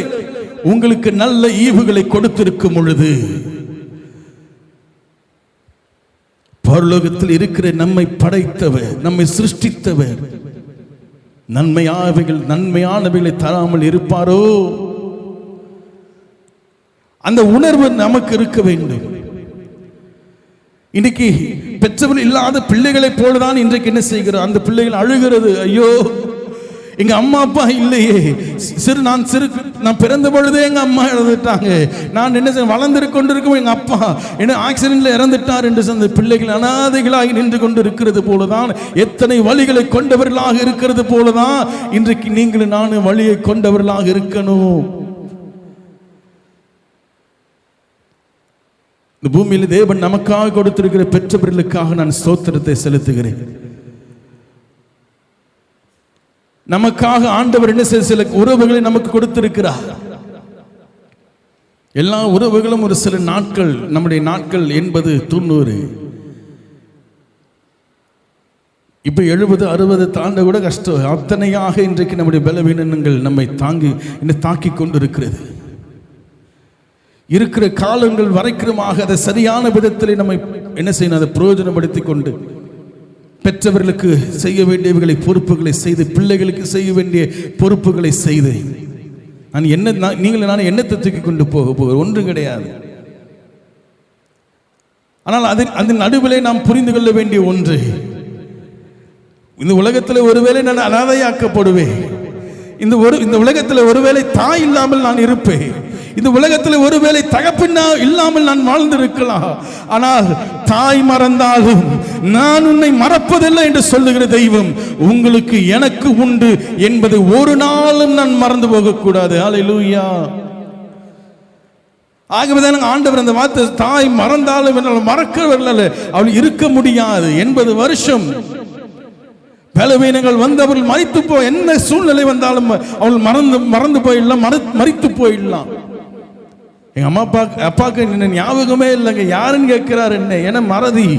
உங்களுக்கு நல்ல ஈவுகளை கொடுத்திருக்கும் பொழுது பரலோகத்தில் இருக்கிற நம்மை படைத்தவர், நம்மை சிருஷ்டித்தவர் நன்மையானவைகளை தராமல் இருப்பாரோ? அந்த உணர்வு நமக்கு இருக்க வேண்டும். இன்னைக்கு பெற்றவர் இல்லாத பிள்ளைகளை போலதான் இன்றைக்கு என்ன செய்கிறோம்? அந்த பிள்ளைகள் அழுகிறது, ஐயோ எங்க அம்மா அப்பா இல்லையே, நான் பிறந்த பொழுதே எங்க அம்மா இறந்துட்டாங்க, நான் என்ன செய்ய வளர்ந்து எங்க அப்பா என்ன ஆக்சிடென்ட்ல இறந்துட்டார் என்று அந்த பிள்ளைகள் அனாதைகளாகி நின்று கொண்டு இருக்கிறது போலதான், எத்தனை வழிகளை கொண்டவர்களாக இருக்கிறது போலதான் இன்றைக்கு நீங்களும் நானும் வழியை கொண்டவர்களாக இருக்கணும். இந்த பூமியில் தேவன் நமக்காக கொடுத்திருக்கிற பெற்றவர்களுக்காக நான் ஸ்தோத்திரத்தை செலுத்துகிறேன். நமக்காக ஆண்டவர் என்ன செய்ய சில உறவுகளை நமக்கு கொடுத்திருக்கிறார். எல்லா உறவுகளும் ஒரு சில நாட்கள், நம்முடைய நாட்கள் 80, 90, இப்ப 70, 60 தாண்ட கூட கஷ்டம். அத்தனையாக இன்றைக்கு நம்முடைய பலவீனங்கள் நம்மை தாக்கி கொண்டு இருக்கிறது. இருக்கிற காலங்கள் வரைக்குமாக அதை சரியான விதத்தில் நம்ம என்ன செய்யணும்? அதை பிரயோஜனப்படுத்தி கொண்டு பெற்றவர்களுக்கு செய்ய வேண்டியவர்களை பொறுப்புகளை செய்து, பிள்ளைகளுக்கு செய்ய வேண்டிய பொறுப்புகளை செய்து, நான் என்னத்தை தூக்கி கொண்டு போக ஒன்றும் கிடையாது. ஆனால் அதன் நடுவிலே நாம் புரிந்து கொள்ள வேண்டிய ஒன்று, இந்த உலகத்தில் ஒருவேளை நான் அனாதையாக்கப்படுவேன், இந்த உலகத்தில் ஒருவேளை தாய் இல்லாமல் நான் இருப்பேன், இந்த உலகத்தில் ஒருவேளை தகப்பனா இல்லாமல் நான் வாழ்ந்திருக்கலாம், ஆனால் தாய் மறந்தாலும் நான் உன்னை மறப்பதில்லை என்று சொல்லுகிற தெய்வம் உங்களுக்கு எனக்கு உண்டு என்பதை ஒரு நாளும் நான் மறந்து போகக்கூடாது. ஹல்லேலூயா. ஆகவேதான் ஆண்டவர் அந்த வார்த்தை, தாய் மறந்தாலும் மறக்கிறவர்கள் அவள் இருக்க முடியாது. 80 வருஷம் பலவீனங்கள் வந்து அவர்கள் மறித்து போய், என்ன சூழ்நிலை வந்தாலும் அவள் மறந்து போயிடலாம், மறித்து போயிடலாம். எங்க அம்மா அப்பாக்கு என்ன ஞாபகமே இல்லைங்க, யாருன்னு கேட்கிறார் என்ன, என மறதி.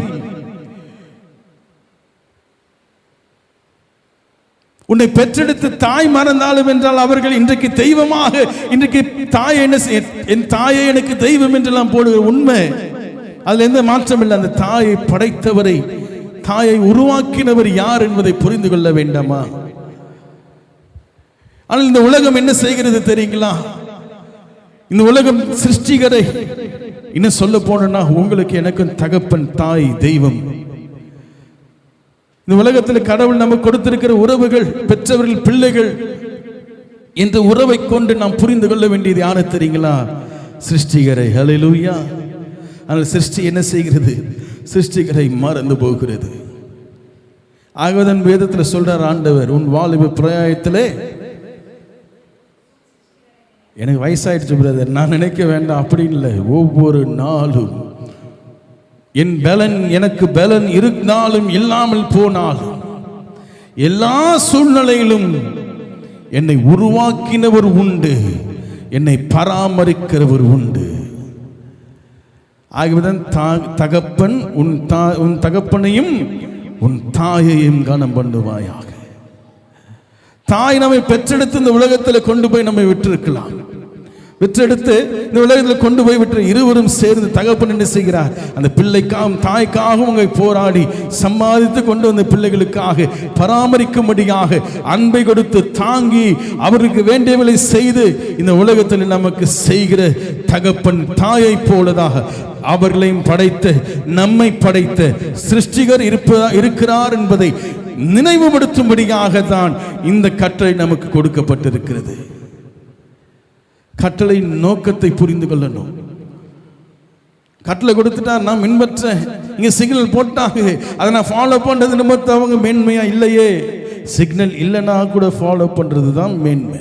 உன்னை பெற்றெடுத்து தாய் மறந்தாலும் என்றால் அவர்கள் இன்றைக்கு தெய்வமாக, இன்றைக்கு தாய் என்ன, என் தாயை எனக்கு தெய்வம் என்றெல்லாம் போடுகிற உண்மை, அதுல எந்த மாற்றம் இல்லை. அந்த தாயை படைத்தவரை, தாயை உருவாக்கினவர் யார் என்பதை புரிந்து கொள்ள வேண்டாமா? ஆனால் இந்த உலகம் என்ன செய்கிறது தெரியுங்களா? இந்த உலகம் சிருஷ்டிகரை, இன்னும் சொல்ல போனா உங்களுக்கு எனக்கும் தகப்பன் தாய் தெய்வம். இந்த உலகத்தில் கடவுள் நமக்கு கொடுத்திருக்கிற உறவுகள், பெற்றவர்கள் பிள்ளைகள் என்ற உறவை கொண்டு நாம் புரிந்து கொள்ள வேண்டியது யாரை தெரியுங்களா? சிருஷ்டிகரை. ஹல்லேலூயா. ஆனால் சிருஷ்டி என்ன செய்கிறது? சிருஷ்டிகரை மறந்து போகிறது. ஆகவேதான் வேதத்தில் சொல்றார் ஆண்டவர், உன் வாலிப பிரயாயத்திலே, எனக்கு வயசாயிடுச்சு பிரதர், நான் நினைக்க வேண்டாம் அப்படின்னு இல்லை, ஒவ்வொரு நாளும் என் பலன், எனக்கு பலன் இருந்தாலும் இல்லாமல் போனாலும், எல்லா சூழ்நிலையிலும் என்னை உருவாக்கினவர் உண்டு, என்னை பராமரிக்கிறவர் உண்டு. ஆகவேதான் தகப்பன் உன் தகப்பனையும் உன் தாயையும் கனம் பண்ணுவாயாக. தாய் நம்மை பெற்றெடுத்து இந்த உலகத்தில் கொண்டு போய் நம்மை விட்டிருக்கலாம், விற்றெடுத்து இந்த உலகத்தில் கொண்டு போய் விட்டு இருவரும் சேர்ந்து தகப்பன் என்ன செய்கிறார்? அந்த பிள்ளைக்காகவும் தாய்க்காகவும் உங்களை போராடி சம்பாதித்து கொண்டு வந்த பிள்ளைகளுக்காக பராமரிக்கும்படியாக அன்பை கொடுத்து தாங்கி அவருக்கு வேண்டியவளை செய்து இந்த உலகத்தில் நமக்கு செய்கிற தகப்பன் தாயை போலதாக அவர்களையும் படைத்த, நம்மை படைத்த சிருஷ்டிகர் இருக்கிறார் என்பதை நினைவுபடுத்தும்படியாக தான் இந்த கட்டளை நமக்கு கொடுக்கப்பட்டிருக்கிறது. கட்டளை நோக்கத்தை புரிந்து கொள்ளணும். கட்டளை கொடுத்துட்டா நான் பின்பற்ற, இங்க சிக்னல் போட்டாங்க, அதை நான் ஃபாலோ பண்றது நிமித்தம் அவங்க மேன்மையா இல்லையே. சிக்னல் இல்லைன்னா கூட ஃபாலோ பண்றது தான் மேன்மை.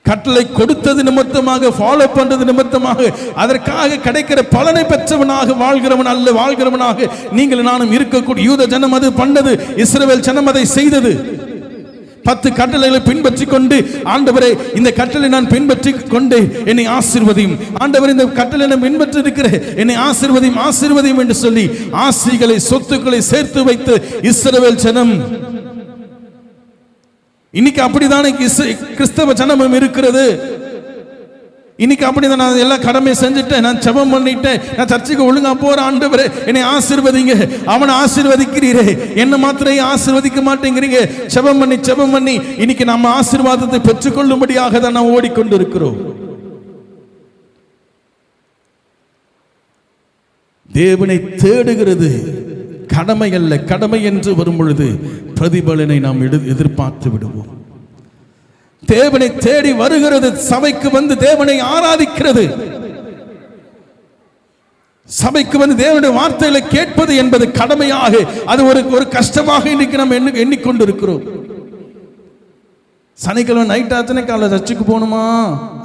கட்டளை கொடுத்தது நிமித்தமாக, ஃபாலோ பண்றது நிமித்தமாக, அதற்காக கிடைக்கிற பலனை பெற்றவனாக வாழ்கிறவன் அல்ல, வாழ்கிறவனாக நீங்கள் நானும் இருக்கக்கூடிய யூத ஜனம் அது பண்ணது, இஸ்ரவேல் ஜனம் அதை செய்தது. 10 கட்டளைகளை பின்பற்றி கொண்டு, ஆண்டவரே இந்த கட்டளை நான் பின்பற்றி கொண்டு என்னை ஆசீர்வதியும், ஆண்டவரே இந்த கட்டளை நான் பின்பற்றி இருக்கிறேன் என்னை ஆசீர்வதியும் ஆசீர்வதியும் என்று சொல்லி ஆசைகளை, சொத்துக்களை சேர்த்து வைத்து இஸ்ரவேல் ஜனம், இன்னைக்கு அப்படித்தானே கிறிஸ்தவ ஜனமும் இருக்கிறது. இன்னைக்கு அப்படிதான், நான் எல்லா கடமையை செஞ்சுட்டேன், நான் ஜெபம் பண்ணிட்டேன், நான் சர்ச்சுக்கு ஒழுங்கா போறேன், ஆண்டவரே என்னை ஆசீர்வதிங்க. அவனை ஆசீர்வதிக்கிறீரே, என்ன மாத்திரை ஆசீர்வதிக்க மாட்டேங்கிறீங்க. ஜெபம் பண்ணி இன்னைக்கு நம்ம ஆசீர்வாதத்தை பெற்றுக்கொள்ளும்படியாக தான் நாம் ஓடிக்கொண்டு இருக்கிறோம். தேவனை தேடுகிறது கடமை அல்ல. கடமை என்று வரும் பொழுது பிரதிபலனை நாம் எதிர்பார்த்து விடுவோம். தேவனை தேடி வருகிறது, சபைக்கு வந்து தேவனை ஆராதிக்கிறது, சபைக்கு வந்து தேவனுடைய வார்த்தைகளை கேட்பது என்பது கடமையாக, அது ஒரு கஷ்டமாக இன்னைக்கு நம்ம எண்ணிக்கொண்டு இருக்கிறோம். சனிக்கிழமை நைட் ஆச்சுன்னா காலைல சர்ச்சுக்கு போகணுமா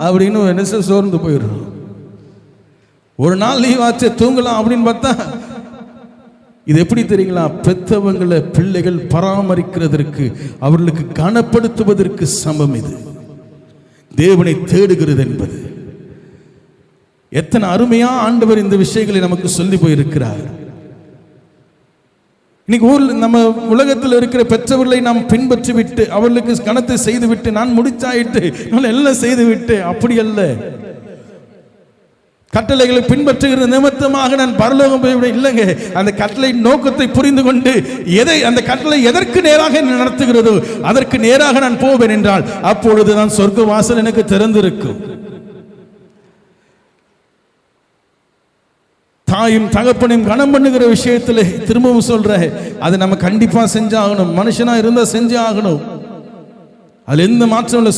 அப்படின்னு என்ன சோர்ந்து போயிடுறோம். ஒரு நாள் லீவ் ஆச்சு தூங்கலாம் அப்படின்னு பார்த்தா, இது எப்படி தெரியுங்களா? பெற்றவங்களை பிள்ளைகள் பராமரிக்கிறதற்கு, அவர்களுக்கு கனப்படுத்துவதற்கு சமம். இது தேவனை தேடுகிறது என்பது எத்தனை அருமையா ஆண்டவர் இந்த விஷயங்களை நமக்கு சொல்லி போயிருக்கிறார். இன்னைக்கு நம்ம உலகத்தில் இருக்கிற பெற்றவர்களை நாம் பின்பற்றி விட்டு, அவர்களுக்கு கணத்தை செய்து விட்டு, நான் முடிச்சாயிட்டு எல்லாம் செய்து விட்டு, அப்படி அல்ல. கட்டளைகளை பின்பற்றுகிற நிமித்தமாக நான் பரலோகம் போய்விட இல்லைங்க. அந்த கட்டளை நோக்கத்தை புரிந்து கொண்டு, அந்த கட்டளை எதற்கு நேராக நடத்துகிறதோ அதற்கு நேராக நான் போவேன் என்றால், அப்பொழுது நான் சொர்க்க வாசல் எனக்கு திறந்திருக்கும். தாயும் தகப்பனையும் கனம் பண்ணுகிற விஷயத்துல திரும்பவும் சொல்ற, அது நம்ம கண்டிப்பா செஞ்சாகணும். மனுஷனா இருந்தா செஞ்சு ஆகணும். அதுல எந்த மாற்றம் இல்லை.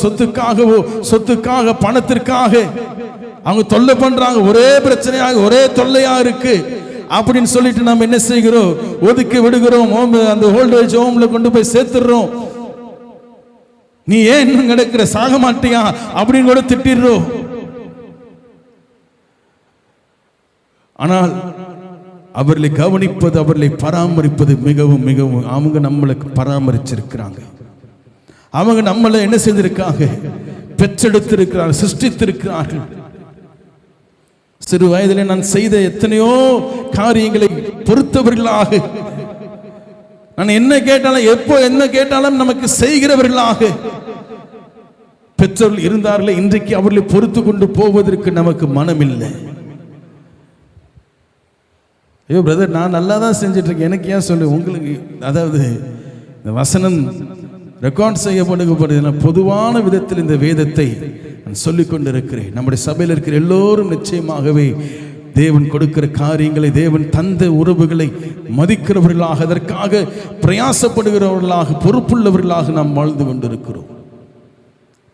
சொத்துக்காக பணத்திற்காக அவங்க தொல்லை பண்றாங்க, ஒரே பிரச்சனையாக ஒரே தொல்லையா இருக்கு அப்படின்னு சொல்லிட்டு நம்ம என்ன செய்கிறோம், ஒதுக்கி விடுகிறோம், அந்த ஓல்டேஜ் ஹோம்ல கொண்டு போய் சேர்த்துடுறோம். நீ ஏன் இன்னும் கிடக்கிற, சாக மாட்டியா அப்படின்னு கூட திட்டிடுறோம். ஆனால் அவர்களை கவனிப்பது, அவர்களை பராமரிப்பது மிகவும் மிகவும், அவங்க நம்மளுக்கு பராமரிச்சிருக்கிறாங்க. அவங்க நம்மளை என்ன செய்திருக்காங்க, பெற்றெடுத்திருக்கிறார்கள், சிருஷ்டித்திருக்கிறார்கள். சிறு வயதிலே நான் செய்த எத்தனையோ காரியங்களை பொறுத்தவர்களாக, நான் என்ன கேட்டாலும் எப்போ என்ன கேட்டாலும் நமக்கு செய்கிறவர்களாக பெற்றோர்கள் இருந்தார்களே. இன்றைக்கு அவர்களை பொறுத்து கொண்டு போவதற்கு நமக்கு மனம் இல்லை. ஐயோ பிரதர், நான் நல்லா தான் செஞ்சிட்டு இருக்கேன், எனக்கு ஏன் சொல்லு உங்களுக்கு. அதாவது இந்த வசனம் ரெக்கார்ட் செய்யப்படுகிறது. பொதுவான விதத்தில் இந்த வேதத்தை நான் சொல்லிக் கொண்டிருக்கிறேன். நம்முடைய சபையில் இருக்கிற எல்லோரும் நிச்சயமாகவே தேவன் கொடுக்கிற காரியங்களை, தேவன் தந்த உறவுகளை மதிக்கிறவர்களாக, அதற்காக பிரயாசப்படுகிறவர்களாக, பொறுப்புள்ளவர்களாக நாம் வாழ்ந்து கொண்டிருக்கிறோம்.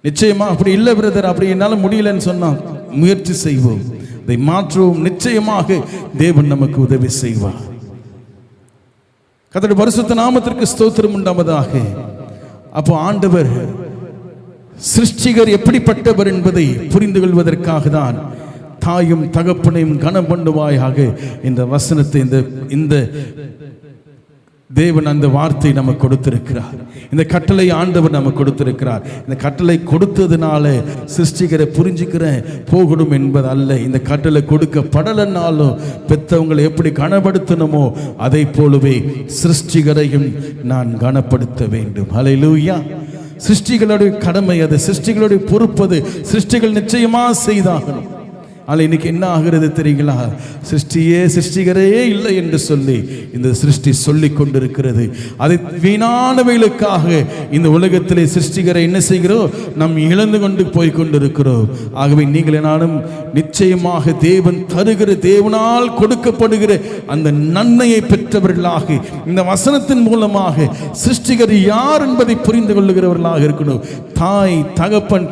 நிச்சயமா அப்படி இல்லை பிரதர், அப்படி என்னால் முடியலன்னு சொன்னால் முயற்சி செய்வோம், அதை மாற்றுவோம். நிச்சயமாக தேவன் நமக்கு உதவி செய்வார். கர்த்தருடைய பரிசுத்த நாமத்திற்கு ஸ்தோத்திரம் உண்டாவதாக. அப்போ ஆண்டவர் சிருஷ்டிகர் எப்படிப்பட்டவர் என்பதை புரிந்து கொள்வதற்காக தான் தாயும் தகப்பனையும் கனம் பண்ணுவாயாக இந்த வசனத்தை, இந்த தேவன் அந்த வார்த்தை நமக்கு கொடுத்திருக்கிறார். இந்த கட்டளை ஆண்டவர் நமக்கு கொடுத்திருக்கிறார். இந்த கட்டளை கொடுத்ததுனால சிருஷ்டிகரை புரிஞ்சுக்கிறேன் போகணும் என்பது அல்ல. இந்த கட்டளை கொடுக்கப்படலைன்னாலும் பெற்றவங்களை எப்படி கனப்படுத்தணுமோ அதை போலவே சிருஷ்டிகரையும் நான் கனப்படுத்த வேண்டும். ஹல்லேலூயா. சிருஷ்டிகளுடைய கடமை அது, சிருஷ்டிகளுடைய பொறுப்பது. சிருஷ்டிகள் நிச்சயமா செய்தாகணும். ஆனால் இன்னைக்கு என்ன ஆகிறது தெரியுங்களா, சிருஷ்டிகரே இல்லை என்று சொல்லி இந்த சிருஷ்டி சொல்லி கொண்டிருக்கிறது. அதை வீணானவைகளுக்காக இந்த உலகத்திலே சிருஷ்டிகரை என்ன செய்கிறோம், நாம் இழந்து கொண்டு போய் கொண்டிருக்கிறோம். ஆகவே நீங்கள் நானும் நிச்சயமாக தேவன் தருகிற, தேவனால் கொடுக்கப்படுகிற அந்த நன்மையை பெற்றவர்களாக, இந்த வசனத்தின் மூலமாக சிருஷ்டிகர் யார் என்பதை புரிந்து கொள்ளுகிறவர்களாக இருக்கணும். தாய்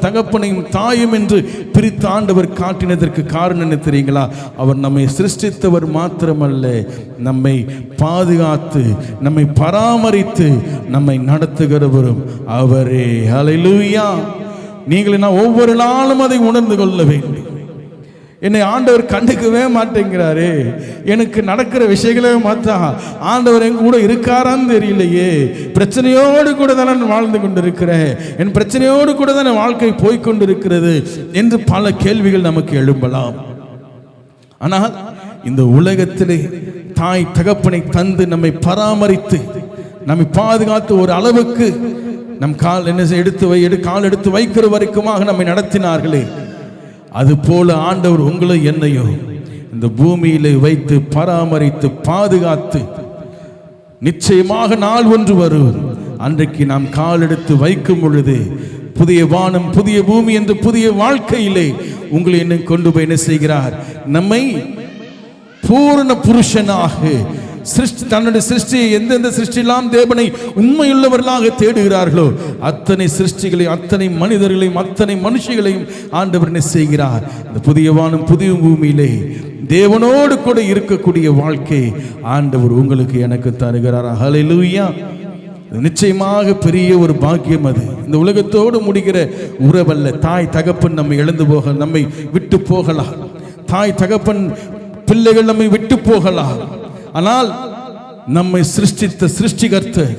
தகப்பனையும் தாயும் என்று பிரித்து ஆண்டவர் காட்டினதற்கு காரணம் என்ன தெரியுங்களா, அவர் நம்மை சிருஷ்டித்தவர் மாத்திரமல்ல, நம்மை பாதுகாத்து நம்மை பராமரித்து நம்மை நடத்துகிறவரும் அவரே. ஹல்லேலூயா. நீங்கள் நான் ஒவ்வொரு நாளும் அதை உணர்ந்து கொள்ள வேண்டும். என்னை ஆண்டவர் கண்டுக்கவே மாட்டேங்கிறாரு, எனக்கு நடக்கிற விஷயங்களே மாற்றா, ஆண்டவர் எங்க கூட இருக்காரான்னு தெரியலையே, பிரச்சனையோடு கூட தானே நான் வாழ்ந்து கொண்டிருக்கிறேன், என் பிரச்சனையோடு கூட தானே வாழ்க்கை போய்கொண்டிருக்கிறது என்று பல கேள்விகள் நமக்கு எழும்பலாம். ஆனால் இந்த உலகத்திலே தாய் தகப்பனை தந்து நம்மை பராமரித்து நம்மை பாதுகாத்து ஒரு அளவுக்கு நம் கால் கால் எடுத்து வைக்கிற வரைக்குமாக நம்மை நடத்தினார்களே, அதுபோல ஆண்டவர் உங்களை என்னையும் இந்த பூமியிலே வைத்து பராமரித்து பாதுகாத்து நிச்சயமாக நாள் ஒன்று வரும், அன்றைக்கு நாம் கால் எடுத்து வைக்கும் பொழுது புதிய வானம் புதிய பூமி என்ற புதிய வாழ்க்கையிலே உங்களை என்ன கொண்டு போய் என்ன செய்கிறார், நம்மை பூரண புருஷனாக தன்னுடைய சிருஷ்டியை, எந்தெந்த சிருஷ்டியெல்லாம் தேவனை உண்மையுள்ளவர்களாக தேடுகிறார்களோ அத்தனை சிருஷ்டிகளையும், அத்தனை மனிதர்களையும், அத்தனை மனுஷங்களையும் ஆண்டவர் என்ன செய்கிறார், அந்த புதிய வானம் புதிய பூமியிலே தேவனோடு கூட இருக்கக்கூடிய வாழ்க்கை ஆண்டவர் உங்களுக்கு எனக்கு தருகிறார். ஹல்லேலூயா. நிச்சயமாக பெரிய ஒரு பாக்கியம் அது. இந்த உலகத்தோடு முடிகிற உறவல்ல. தாய் தகப்பன் நம்மை இழந்து போக, நம்மை விட்டு போகலாம். தாய் தகப்பன் பிள்ளைகள் நம்மை விட்டு போகலாம். ஆனால் நம்மை சிருஷ்டித்த சிருஷ்டிகர்த்தர்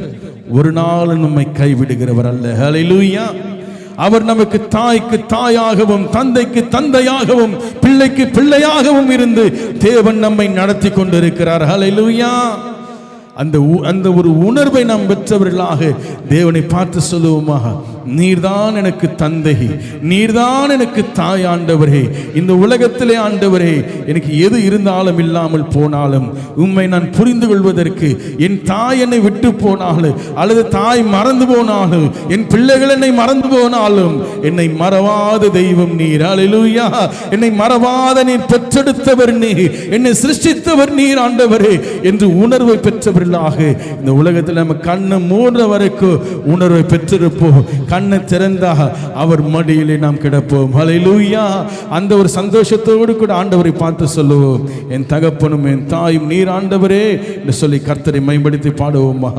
ஒரு நாள் நம்மை கைவிடுகிறவர் அல்ல. ஹல்லேலூயா. அவர் நமக்கு தாய்க்கு தாயாகவும் தந்தைக்கு தந்தையாகவும் பிள்ளைக்கு பிள்ளையாகவும் இருந்து தேவன் நம்மை நடத்தி கொண்டிருக்கிறார். ஹல்லேலூயா. அந்த ஒரு உணர்வை நாம் பெற்றவர்களாக தேவனை பார்த்து சொல்லுவோமா, நீர்தான் எனக்கு தந்தை, நீர்தான் எனக்கு தாய் ஆண்டவரே. இந்த உலகத்திலே ஆண்டவரே எனக்கு எது இருந்தாலும் இல்லாமல் போனாலும் உம்மை நான் புரிந்து கொள்வதற்கு, என் தாய் என்னை விட்டு போனாலும் அல்லது தாய் மறந்து போனாலும், என் பிள்ளைகள் என்னை மறந்து போனாலும் என்னை மறவாத தெய்வம் நீர். ஹல்லேலூயா. என்னை மறவாத நீர், பெற்றெடுத்தவர் நீர், என்னை சிருஷ்டித்தவர் நீர் ஆண்டவரே என்று உணர்வை பெற்றவர்களாக இந்த உலகத்தில் நம்ம கண்ணு மூடுற வரைக்கும் உணர்வை பெற்றிருப்போம். கண்ணை திறந்தா அவர் மடியிலே நாம் கிடப்போம். ஹல்லேலூயா. அந்த ஒரு சந்தோஷத்தோடு கூட ஆண்டவரை பார்த்து சொல்லுவோம், என் தகப்பனும் என் தாயும் நீர் ஆண்டவரே என்று சொல்லி கர்த்தரை மேம்படுத்தி பாடுவோமா?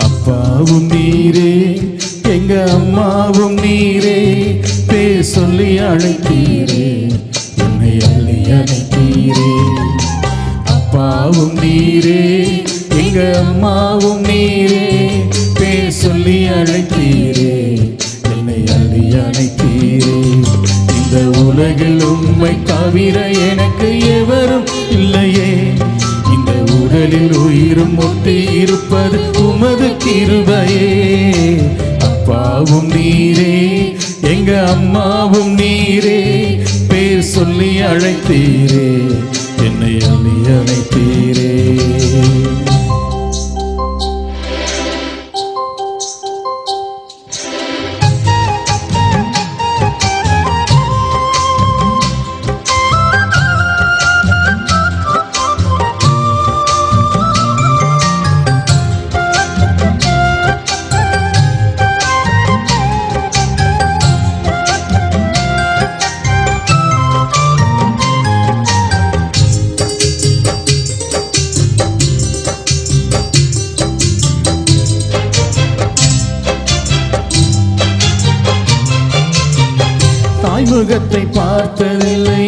அப்பாவும் நீரே, எங்க அம்மாவும் நீரே, பேர் சொல்லி அழைத்தீரே, என்னை அள்ளி அழைத்தீரே. அப்பாவும் நீரே, எங்க அம்மாவும் நீரே, பேர் சொல்லி அழைத்தீரே, என்னை அள்ளி அழைத்தீரே. இந்த உலகில் உம்மை தவிர எனக்கு எவரும் இல்லையே, இந்த உடலில் உயிரும் ஒட்டி இருப்பது உமது கிருபையே. அப்பாவும் நீரே, எங்க அம்மாவும் நீரே, பேர் சொல்லி அழைத்தீரே, என்னை அள்ளி அழைத்தீரே. முகத்தை பார்த்ததில்லை,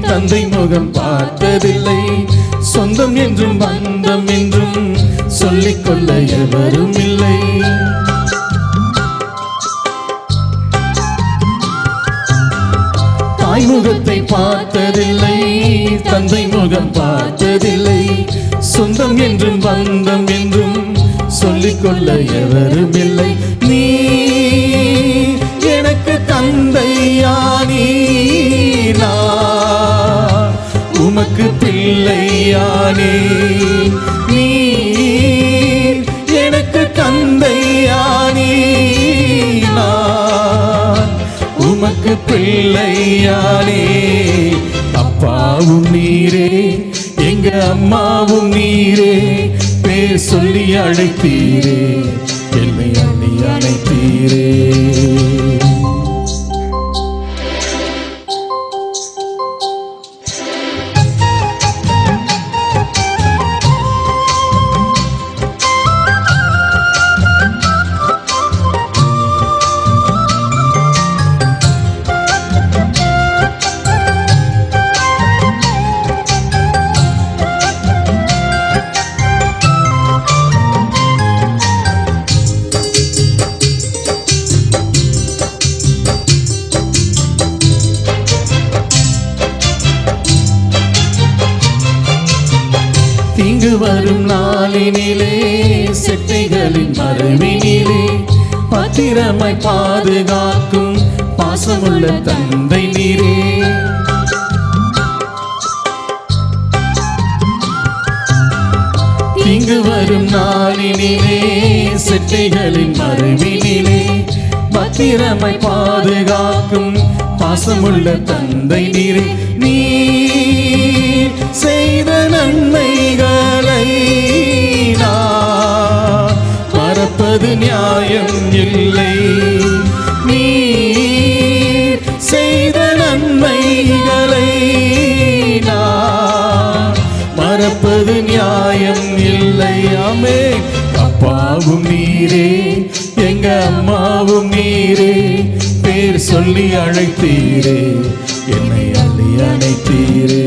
தந்தை முகம் பார்த்ததில்லை, சொந்தம் என்றும் பந்தம் என்றும் சொல்லிக்கொள்ள எவரும் இல்லை. தாய் முகத்தை பார்த்ததில்லை, தந்தை முகம் பார்த்ததில்லை, சொந்தம் என்றும் பந்தம் என்றும் சொல்லிக்கொள்ள எவரும் இல்லை. நீ எனக்கு தந்தையானி, நான் உமக்கு பிள்ளையானே. நீ எனக்கு தந்தையானி, நான் உமக்கு பிள்ளையானே. அப்பாவும் நீரே, எங்க அம்மாவும் நீரே, பேர் சொல்லி அழைத்தீரே, என்னை அள்ளி அழைத்தீரே. தீங்கு வரும் நாளினிலே, செட்டைகளின் மறைவினிலே, பத்திரமாய் பாதுகாக்கும் பாசமுள்ள தந்தை நீரே. தீங்கு வரும் நாளினிலே, செட்டைகளின் மறைவினிலே, பத்திரமாய் பாதுகாக்கும் பாசமுள்ள தந்தை நீரே. நீ செய்த நன்மைகளை நான் மறப்பது நியாயம் இல்லை. நீ செய்த நன்மைகளை நான் மறப்பது நியாயம் இல்லை. ஆமே. அப்பாவும் நீரே, எங்க அம்மாவும் நீரே, பேர் சொல்லி அழைத்தீரே, என்னை அள்ளி அழைத்தீரே.